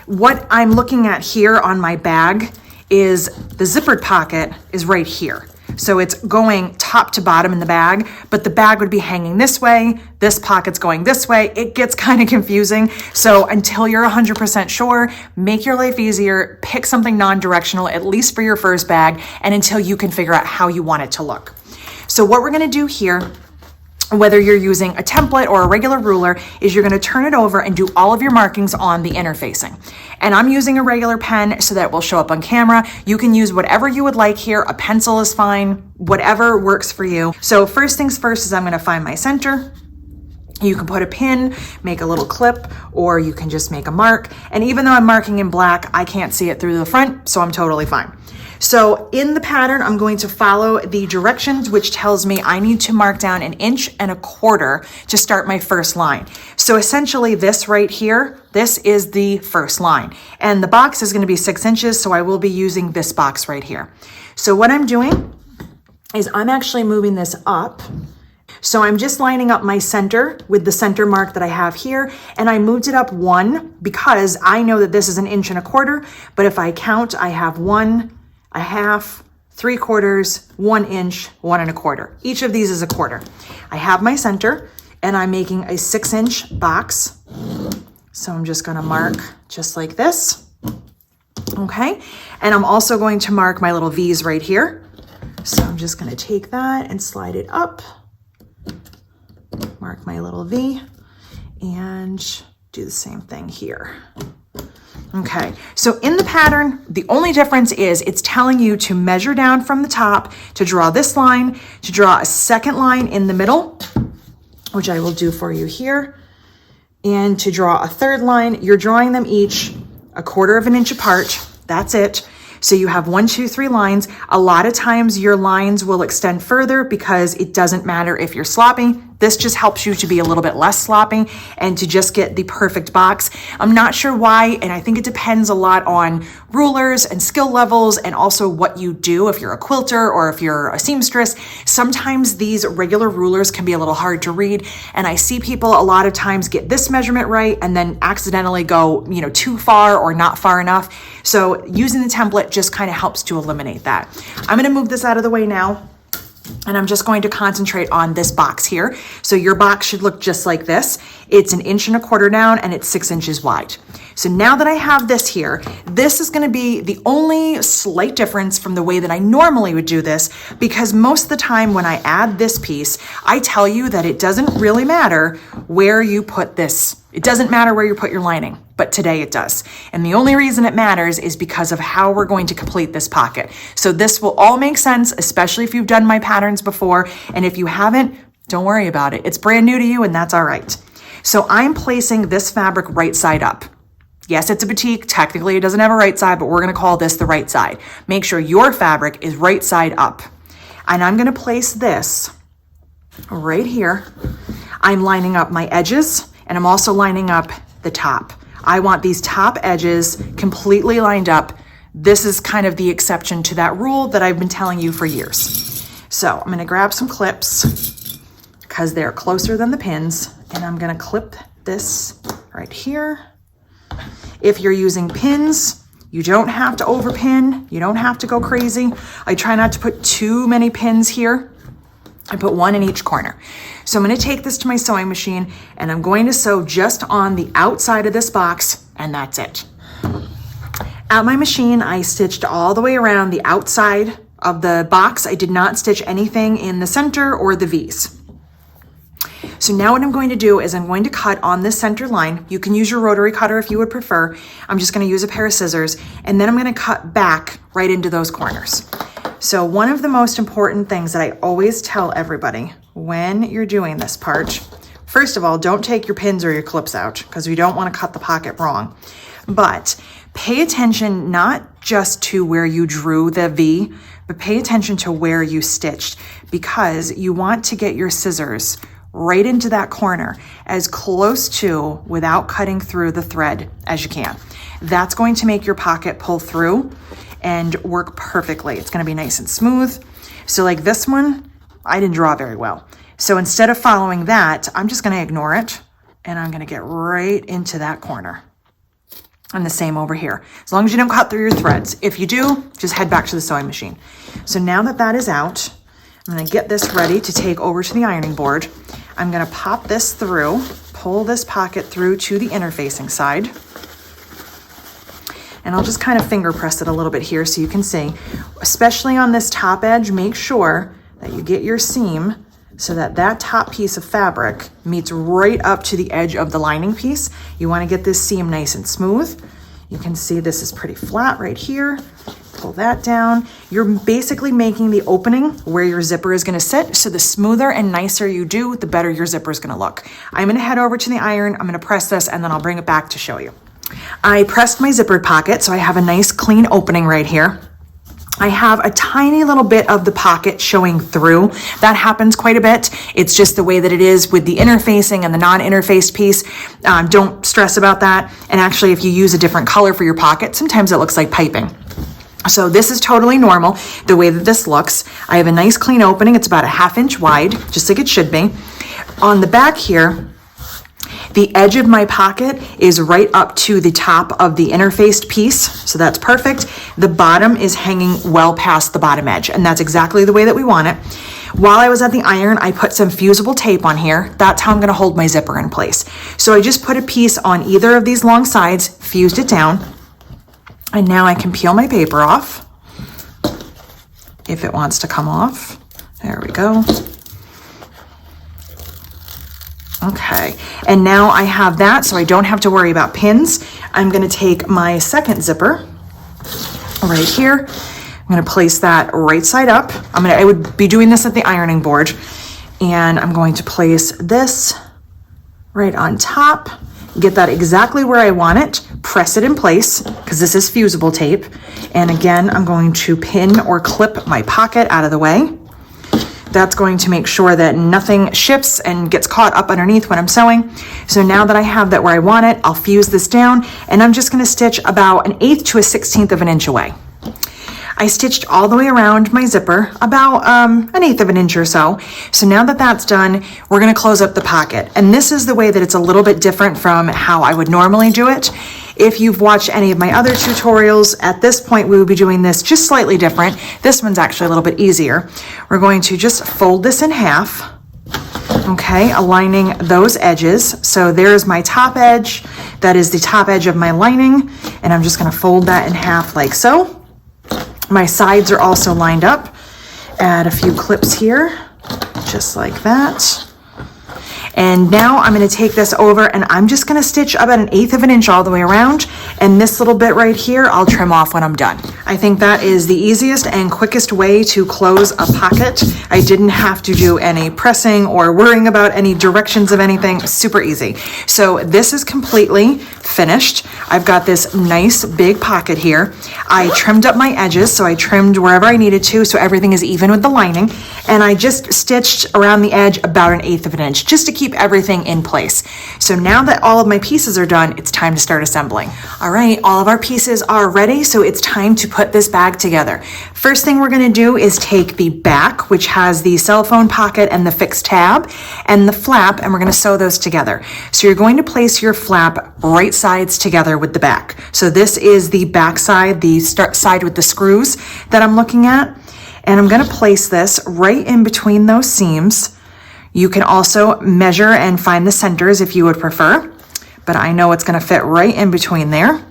what I'm looking at here on my bag is the zippered pocket is right here. So it's going top to bottom in the bag, but the bag would be hanging this way. This pocket's going this way. It gets kind of confusing. So until you're 100% sure, make your life easier, pick something non-directional, at least for your first bag, and until you can figure out how you want it to look. So what we're gonna do here, whether you're using a template or a regular ruler, is you're gonna turn it over and do all of your markings on the interfacing. And I'm using a regular pen so that it will show up on camera. You can use whatever you would like here. A pencil is fine, whatever works for you. So first things first is I'm gonna find my center. You can put a pin, make a little clip, or you can just make a mark. And even though I'm marking in black, I can't see it through the front, so I'm totally fine. So in the pattern, I'm going to follow the directions, which tells me I need to mark down 1 1/4 inches to start my first line. So essentially this right here, this is the first line. And the box is gonna be 6 inches, so I will be using this box right here. So what I'm doing is I'm actually moving this up. So I'm just lining up my center with the center mark that I have here, and I moved it up 1 because I know that this is 1 1/4 inches, but if I count, I have 1, 1/2, 3/4, 1 inch, 1 1/4. Each of these is a quarter. I have my center and I'm making a 6-inch box. So I'm just gonna mark just like this, okay? And I'm also going to mark my little V's right here. So I'm just gonna take that and slide it up, mark my little V, and do the same thing here. Okay, so in the pattern, the only difference is it's telling you to measure down from the top, to draw this line, to draw a second line in the middle, which I will do for you here, and to draw a third line. You're drawing them each 1/4 inch apart. That's it. So you have 1, 2, 3 lines. A lot of times your lines will extend further because it doesn't matter if you're sloppy. This just helps you to be a little bit less sloppy and to just get the perfect box. I'm not sure why, and I think it depends a lot on rulers and skill levels and also what you do. If you're a quilter or if you're a seamstress, sometimes these regular rulers can be a little hard to read. And I see people a lot of times get this measurement right and then accidentally go, too far or not far enough. So using the template just kind of helps to eliminate that. I'm gonna move this out of the way now. And I'm just going to concentrate on this box here. So your box should look just like this. It's 1 1/4 inches down and it's 6 inches wide. So now that I have this here, this is gonna be the only slight difference from the way that I normally would do this, because most of the time when I add this piece, I tell you that it doesn't really matter where you put this. It doesn't matter where you put your lining, but today it does. And the only reason it matters is because of how we're going to complete this pocket. So this will all make sense, especially if you've done my patterns before. And if you haven't, don't worry about it. It's brand new to you and that's all right. So I'm placing this fabric right side up. Yes, it's a batik. Technically, it doesn't have a right side, but we're gonna call this the right side. Make sure your fabric is right side up. And I'm gonna place this right here. I'm lining up my edges and I'm also lining up the top. I want these top edges completely lined up. This is kind of the exception to that rule that I've been telling you for years. So I'm gonna grab some clips because they're closer than the pins, and I'm gonna clip this right here. If you're using pins, you don't have to overpin. You don't have to go crazy. I try not to put too many pins here. I put one in each corner. So I'm going to take this to my sewing machine and I'm going to sew just on the outside of this box, and that's it. At my machine, I stitched all the way around the outside of the box. I did not stitch anything in the center or the V's. So now what I'm going to do is I'm going to cut on this center line. You can use your rotary cutter if you would prefer. I'm just going to use a pair of scissors, and then I'm going to cut back right into those corners. So one of the most important things that I always tell everybody when you're doing this part, first of all, don't take your pins or your clips out because we don't want to cut the pocket wrong. But pay attention not just to where you drew the V, but pay attention to where you stitched, because you want to get your scissors right into that corner as close to, without cutting through the thread, as you can. That's going to make your pocket pull through and work perfectly. It's going to be nice and smooth. So like this one, I didn't draw very well. So instead of following that, I'm just going to ignore it and I'm going to get right into that corner. And the same over here. As long as you don't cut through your threads. If you do, just head back to the sewing machine. So now that that is out, I'm going to get this ready to take over to the ironing board. I'm going to pop this through, pull this pocket through to the interfacing side. And I'll just kind of finger press it a little bit here so you can see. Especially on this top edge, make sure that you get your seam so that that top piece of fabric meets right up to the edge of the lining piece. You want to get this seam nice and smooth. You can see this is pretty flat right here. Pull that down. You're basically making the opening where your zipper is going to sit. So the smoother and nicer you do, the better your zipper is going to look. I'm going to head over to the iron. I'm going to press this and then I'll bring it back to show you. I pressed my zippered pocket, so I have a nice clean opening right here. I have a tiny little bit of the pocket showing through. That happens quite a bit. It's just the way that it is with the interfacing and the non-interfaced piece. Don't stress about that. And actually, if you use a different color for your pocket, sometimes it looks like piping. So this is totally normal, the way that this looks. I have a nice clean opening. It's about a 1/2 inch wide, just like it should be. On the back here, the edge of my pocket is right up to the top of the interfaced piece, so that's perfect. The bottom is hanging well past the bottom edge, and that's exactly the way that we want it. While I was at the iron, I put some fusible tape on here. That's how I'm gonna hold my zipper in place. So I just put a piece on either of these long sides, fused it down, and now I can peel my paper off if it wants to come off. There we go. Okay, and now I have that, so I don't have to worry about pins. I'm gonna take my second zipper right here. I'm gonna place that right side up. I would be doing this at the ironing board, and I'm going to place this right on top, get that exactly where I want it, press it in place, because this is fusible tape. And again, I'm going to pin or clip my pocket out of the way. That's going to make sure that nothing shifts and gets caught up underneath when I'm sewing. So now that I have that where I want it, I'll fuse this down, and I'm just gonna stitch about 1/8 to 1/16 of an inch away. I stitched all the way around my zipper, about 1/8 of an inch or so. So now that that's done, we're gonna close up the pocket. And this is the way that it's a little bit different from how I would normally do it. If you've watched any of my other tutorials, at this point we will be doing this just slightly different. This one's actually a little bit easier. We're going to just fold this in half, okay, aligning those edges. So there's my top edge. That is the top edge of my lining, and I'm just gonna fold that in half like so. My sides are also lined up. Add a few clips here, just like that. And now I'm gonna take this over and I'm just gonna stitch about 1/8 of an inch all the way around. And this little bit right here, I'll trim off when I'm done. I think that is the easiest and quickest way to close a pocket. I didn't have to do any pressing or worrying about any directions of anything. Super easy. So this is completely finished. I've got this nice big pocket here. I trimmed up my edges, so I trimmed wherever I needed to so everything is even with the lining. And I just stitched around the edge about 1/8 of an inch just to keep everything in place. So now that all of my pieces are done, it's time to start assembling. All right, all of our pieces are ready, so it's time to put this bag together. First thing we're gonna do is take the back, which has the cell phone pocket and the fixed tab, and the flap, and we're gonna sew those together. So you're going to place your flap right sides together with the back. So this is the back side, the side with the screws that I'm looking at. And I'm gonna place this right in between those seams. You can also measure and find the centers if you would prefer, but I know it's gonna fit right in between there.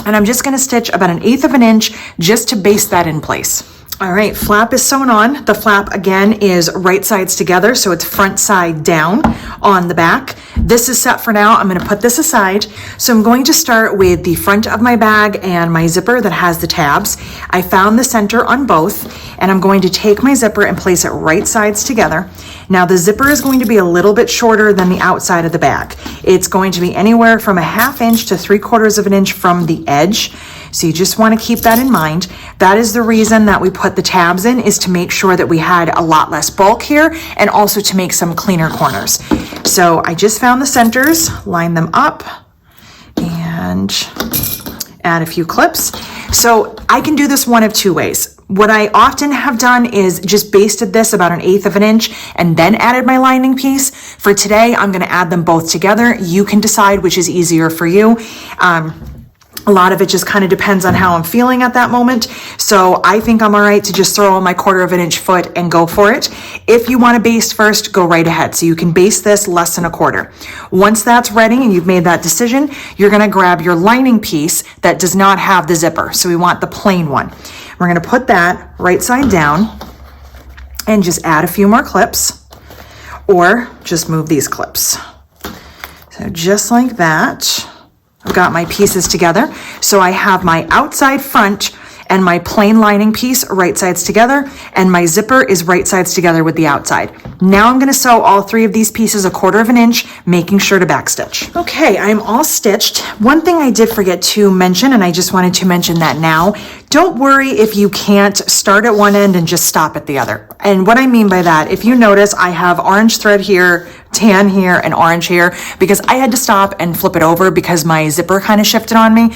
And I'm just gonna stitch about 1/8 of an inch just to base that in place. All right, flap is sewn on. The flap again is right sides together, so it's front side down on the back. This is set for now. I'm gonna put this aside. So I'm going to start with the front of my bag and my zipper that has the tabs. I found the center on both, and I'm going to take my zipper and place it right sides together. Now the zipper is going to be a little bit shorter than the outside of the bag. It's going to be anywhere from 1/2 inch to 3/4 of an inch from the edge. So you just want to keep that in mind. That is the reason that we put the tabs in, is to make sure that we had a lot less bulk here and also to make some cleaner corners. So I just found the centers, line them up, and add a few clips. So I can do this one of two ways. What I often have done is just basted this about 1/8 of an inch and then added my lining piece. For today, I'm going to add them both together. You can decide which is easier for you. A lot of it just kind of depends on how I'm feeling at that moment. So I think I'm all right to just throw on my 1/4 of an inch foot and go for it. If you want to baste first, go right ahead. So you can baste this less than 1/4. Once that's ready and you've made that decision, you're going to grab your lining piece that does not have the zipper. So we want the plain one. We're going to put that right side down and just add a few more clips, or just move these clips. So just like that. I've got my pieces together. So I have my outside front and my plain lining piece right sides together, and my zipper is right sides together with the outside. Now I'm gonna sew all 3 of these pieces 1/4 of an inch, making sure to backstitch. Okay, I'm all stitched. One thing I did forget to mention, and I just wanted to mention that now, don't worry if you can't start at one end and just stop at the other. And what I mean by that, if you notice, I have orange thread here, tan here, and orange here, because I had to stop and flip it over because my zipper kind of shifted on me.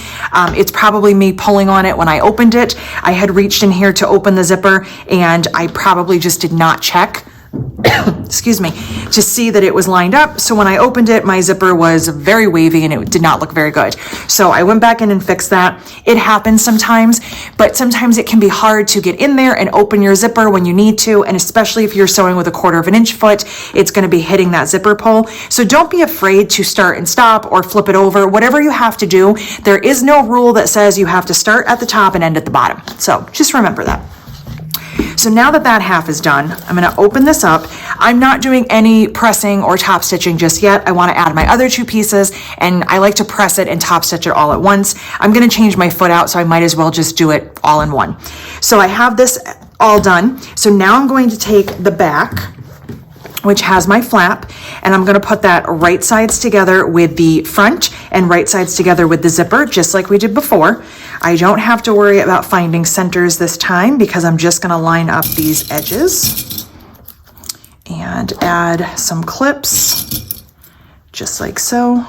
It's probably me pulling on it when I opened it. I had reached in here to open the zipper, and I probably just did not check excuse me, to see that it was lined up. So when I opened it, my zipper was very wavy and it did not look very good. So I went back in and fixed that. It happens sometimes, but sometimes it can be hard to get in there and open your zipper when you need to. And especially if you're sewing with 1/4 of an inch foot, it's going to be hitting that zipper pull. So don't be afraid to start and stop or flip it over, whatever you have to do. There is no rule that says you have to start at the top and end at the bottom. So just remember that. So now that that half is done, I'm going to open this up. I'm not doing any pressing or top stitching just yet. I want to add my other 2 pieces, and I like to press it and top stitch it all at once. I'm going to change my foot out, so I might as well just do it all in one. So I have this all done. So now I'm going to take the back, which has my flap, and I'm going to put that right sides together with the front and right sides together with the zipper, just like we did before. I don't have to worry about finding centers this time because I'm just going to line up these edges and add some clips, just like so.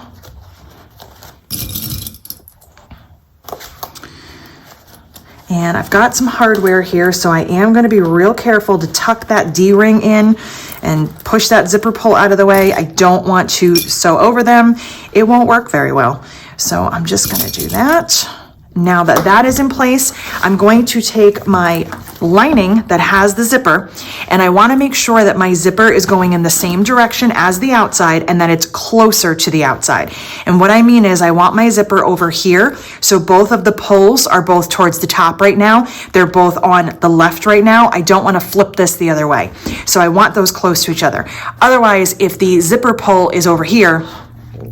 And I've got some hardware here, so I am going to be real careful to tuck that D-ring in and push that zipper pull out of the way. I don't want to sew over them. It won't work very well. So I'm just going to do that. Now that that is in place, I'm going to take my lining that has the zipper, and I want to make sure that my zipper is going in the same direction as the outside and that it's closer to the outside. And what I mean is I want my zipper over here, so both of the pulls are both towards the top right now. They're both on the left right now. I don't want to flip this the other way. So I want those close to each other. Otherwise, if the zipper pull is over here,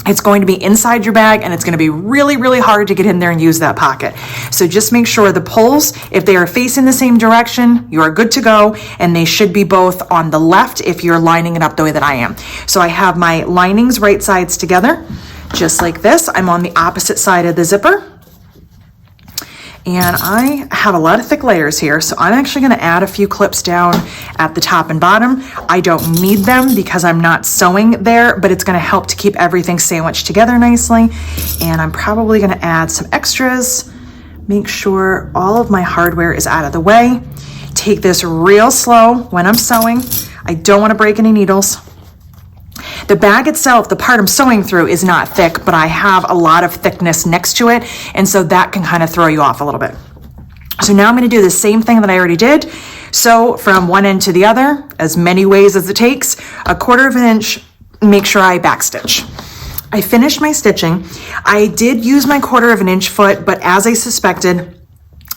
it's going to be inside your bag, and it's going to be really, really hard to get in there and use that pocket. So just make sure the pulls, if they are facing the same direction, you are good to go, and they should be both on the left if you're lining it up the way that I am. So I have my linings right sides together, just like this. I'm on the opposite side of the zipper. And I have a lot of thick layers here, so I'm actually going to add a few clips down at the top and bottom. I don't need them because I'm not sewing there, but it's going to help to keep everything sandwiched together nicely. And I'm probably going to add some extras, make sure all of my hardware is out of the way. Take this real slow when I'm sewing. I don't want to break any needles. The bag itself, the part I'm sewing through, is not thick, but I have a lot of thickness next to it, and so that can kind of throw you off a little bit. So now I'm going to do the same thing that I already did. So from one end to the other, as many ways as it takes, 1/4 of an inch, make sure I backstitch. I finished my stitching. I did use my 1/4 of an inch foot, but as I suspected,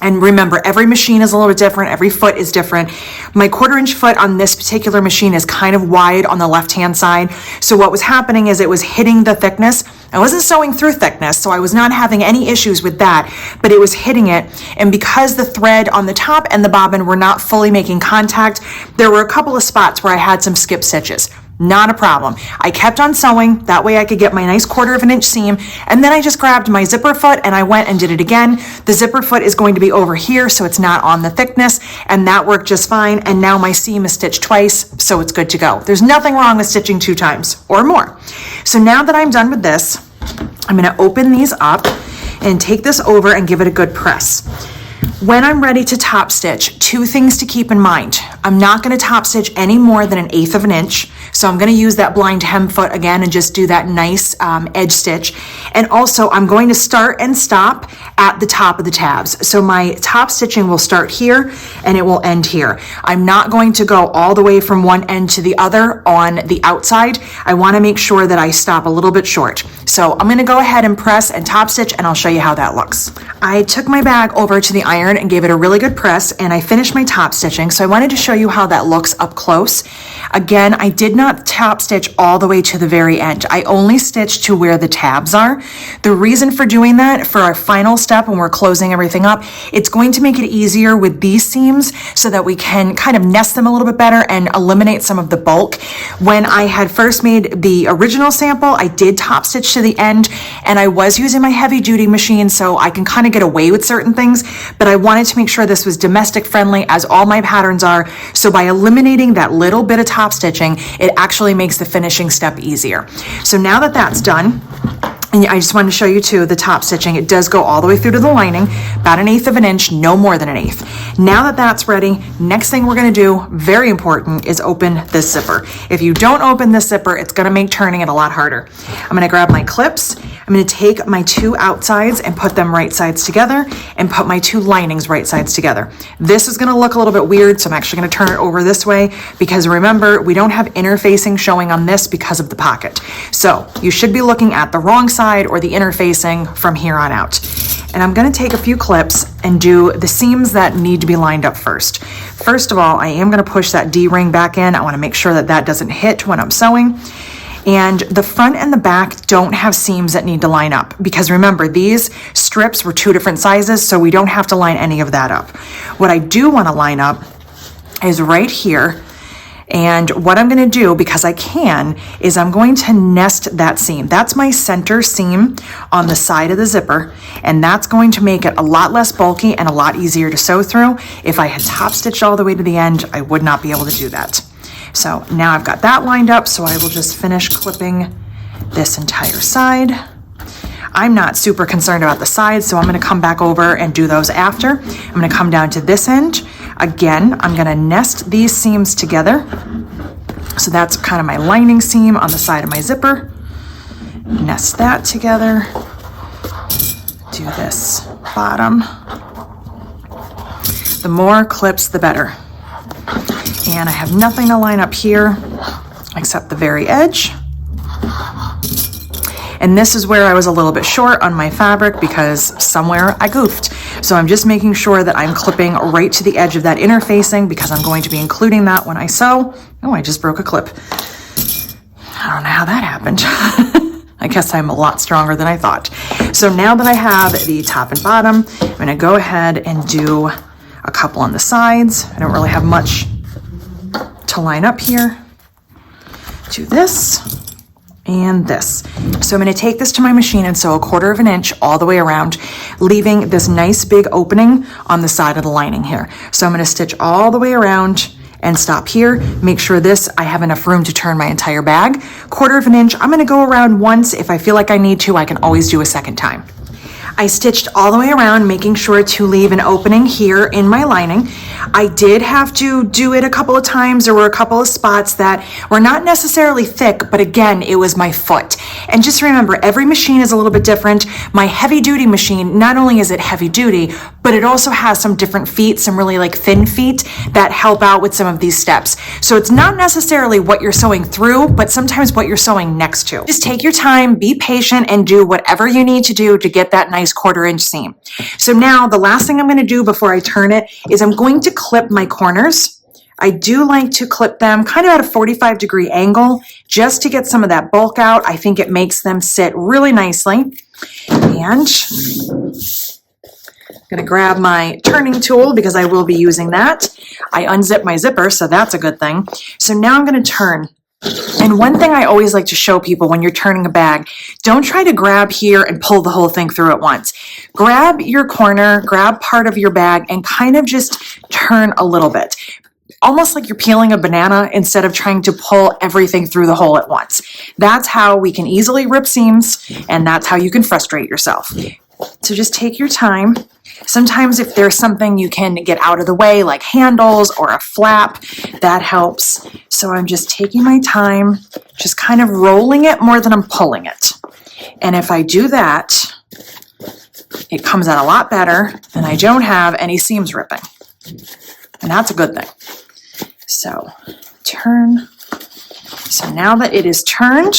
and remember, every machine is a little bit different. Every foot is different. My 1/4 inch foot on this particular machine is kind of wide on the left-hand side. So what was happening is it was hitting the thickness. I wasn't sewing through thickness, so I was not having any issues with that, but it was hitting it. And because the thread on the top and the bobbin were not fully making contact, there were a couple of spots where I had some skip stitches. Not a problem. I kept on sewing. That way I could get my nice 1/4 of an inch seam. And then I just grabbed my zipper foot and I went and did it again. The zipper foot is going to be over here, so it's not on the thickness, and that worked just fine. And now my seam is stitched twice, so it's good to go. There's nothing wrong with stitching 2 times or more. So now that I'm done with this, I'm going to open these up and take this over and give it a good press. When I'm ready to top stitch, 2 things to keep in mind. I'm not going to top stitch any more than 1/8 of an inch. So I'm going to use that blind hem foot again and just do that nice edge stitch. And also I'm going to start and stop at the top of the tabs. So my top stitching will start here and it will end here. I'm not going to go all the way from one end to the other on the outside. I want to make sure that I stop a little bit short. So I'm going to go ahead and press and top stitch, and I'll show you how that looks. I took my bag over to the iron and gave it a really good press, and I finished my top stitching. So I wanted to show you how that looks up close. Again, I did not top stitch all the way to the very end. I only stitched to where the tabs are. The reason for doing that, for our final step when we're closing everything up, it's going to make it easier with these seams so that we can kind of nest them a little bit better and eliminate some of the bulk. When I had first made the original sample, I did top stitch to the end, and I was using my heavy duty machine, so I can kind of get away with certain things, but I wanted to make sure this was domestic friendly, as all my patterns are. So by eliminating that little bit of top stitching, it actually makes the finishing step easier. So now that that's done, and I just wanted to show you too, the top stitching, it does go all the way through to the lining, about 1/8 of an inch, no more than 1/8. Now that that's ready, next thing we're gonna do, very important, is open this zipper. If you don't open this zipper, it's gonna make turning it a lot harder. I'm gonna grab my clips, I'm gonna take my 2 outsides and put them right sides together, and put my 2 linings right sides together. This is gonna look a little bit weird, so I'm actually gonna turn it over this way, because remember, we don't have interfacing showing on this because of the pocket. So you should be looking at the wrong side or the interfacing from here on out. And I'm going to take a few clips and do the seams that need to be lined up first. First of all, I am going to push that D-ring back in. I want to make sure that that doesn't hit when I'm sewing. And the front and the back don't have seams that need to line up, because remember, these strips were 2 different sizes, so we don't have to line any of that up. What I do want to line up is right here. And what I'm going to do, because I can, is I'm going to nest that seam. That's my center seam on the side of the zipper, and that's going to make it a lot less bulky and a lot easier to sew through. If I had top stitched all the way to the end, I would not be able to do that. So now I've got that lined up, so I will just finish clipping this entire side. I'm not super concerned about the sides, so I'm going to come back over and do those after. I'm going to come down to this end. Again, I'm going to nest these seams together. So that's kind of my lining seam on the side of my zipper. Nest that together. Do this bottom. The more clips, the better. And I have nothing to line up here except the very edge. And this is where I was a little bit short on my fabric because somewhere I goofed. So I'm just making sure that I'm clipping right to the edge of that interfacing, because I'm going to be including that when I sew. Oh, I just broke a clip. I don't know how that happened. I guess I'm a lot stronger than I thought. So now that I have the top and bottom, I'm gonna go ahead and do a couple on the sides. I don't really have much to line up here. Do this. And this. So I'm going to take this to my machine and sew 1/4 of an inch all the way around, leaving this nice big opening on the side of the lining here. So I'm going to stitch all the way around and stop here. Make sure I have enough room to turn my entire bag. 1/4 of an inch. I'm going to go around once. If I feel like I need to, I can always do a second time. I stitched all the way around, making sure to leave an opening here in my lining. I did have to do it a couple of times. There were a couple of spots that were not necessarily thick, but again, it was my foot. And just remember, every machine is a little bit different. My heavy duty machine, not only is it heavy duty, but it also has some different feet, some really like thin feet that help out with some of these steps. So it's not necessarily what you're sewing through, but sometimes what you're sewing next to. Just take your time, be patient, and do whatever you need to do to get that nice 1/4 inch seam. So now the last thing I'm going to do before I turn it is I'm going to clip my corners. I do like to clip them kind of at a 45-degree angle just to get some of that bulk out. I think it makes them sit really nicely. And I'm going to grab my turning tool because I will be using that. I unzip my zipper, so that's a good thing. So now I'm going to turn. And one thing I always like to show people when you're turning a bag, don't try to grab here and pull the whole thing through at once. Grab your corner, grab part of your bag, and kind of just turn a little bit. Almost like you're peeling a banana instead of trying to pull everything through the hole at once. That's how we can easily rip seams, and that's how you can frustrate yourself. So just take your time. Sometimes if there's something you can get out of the way, like handles or a flap, that helps. So I'm just taking my time, just kind of rolling it more than I'm pulling it. And if I do that, it comes out a lot better and I don't have any seams ripping. And that's a good thing. So turn. So now that it is turned,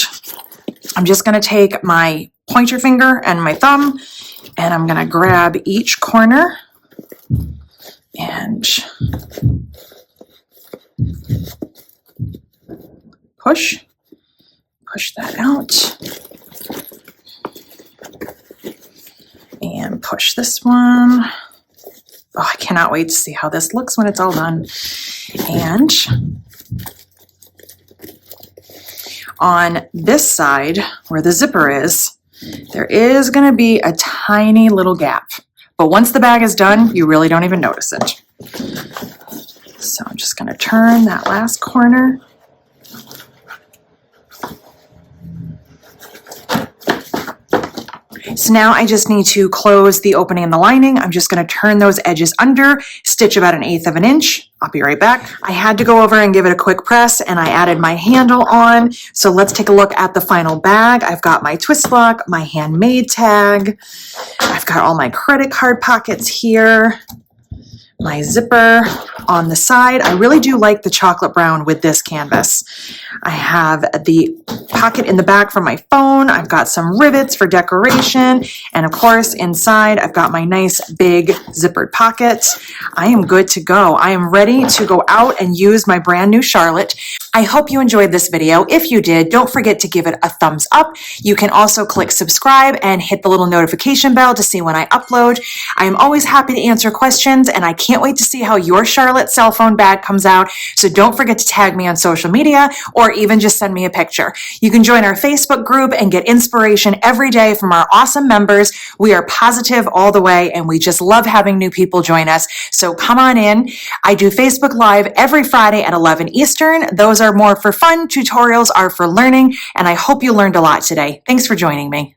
I'm just going to take my pointer finger and my thumb, and I'm going to grab each corner and push that out, and push this one. Oh, I cannot wait to see how this looks when it's all done. And on this side where the zipper is, there is going to be a tiny little gap. But once the bag is done, you really don't even notice it. So I'm just going to turn that last corner. So now I just need to close the opening in the lining. I'm just going to turn those edges under, stitch about 1/8 of an inch. I'll be right back. I had to go over and give it a quick press, and I added my handle on. So let's take a look at the final bag. I've got my twist lock, my handmade tag. I've got all my credit card pockets here. My zipper on the side. I really do like the chocolate brown with this canvas. I have the pocket in the back for my phone. I've got some rivets for decoration. And of course, inside, I've got my nice big zippered pocket. I am good to go. I am ready to go out and use my brand new Charlotte. I hope you enjoyed this video. If you did, don't forget to give it a thumbs up. You can also click subscribe and hit the little notification bell to see when I upload. I am always happy to answer questions, and I can't wait to see how your Charlotte cell phone bag comes out. So don't forget to tag me on social media or even just send me a picture. You can join our Facebook group and get inspiration every day from our awesome members. We are positive all the way, and we just love having new people join us. So come on in. I do Facebook Live every Friday at 11 Eastern. Those are more for fun. Tutorials are for learning, and I hope you learned a lot today. Thanks for joining me.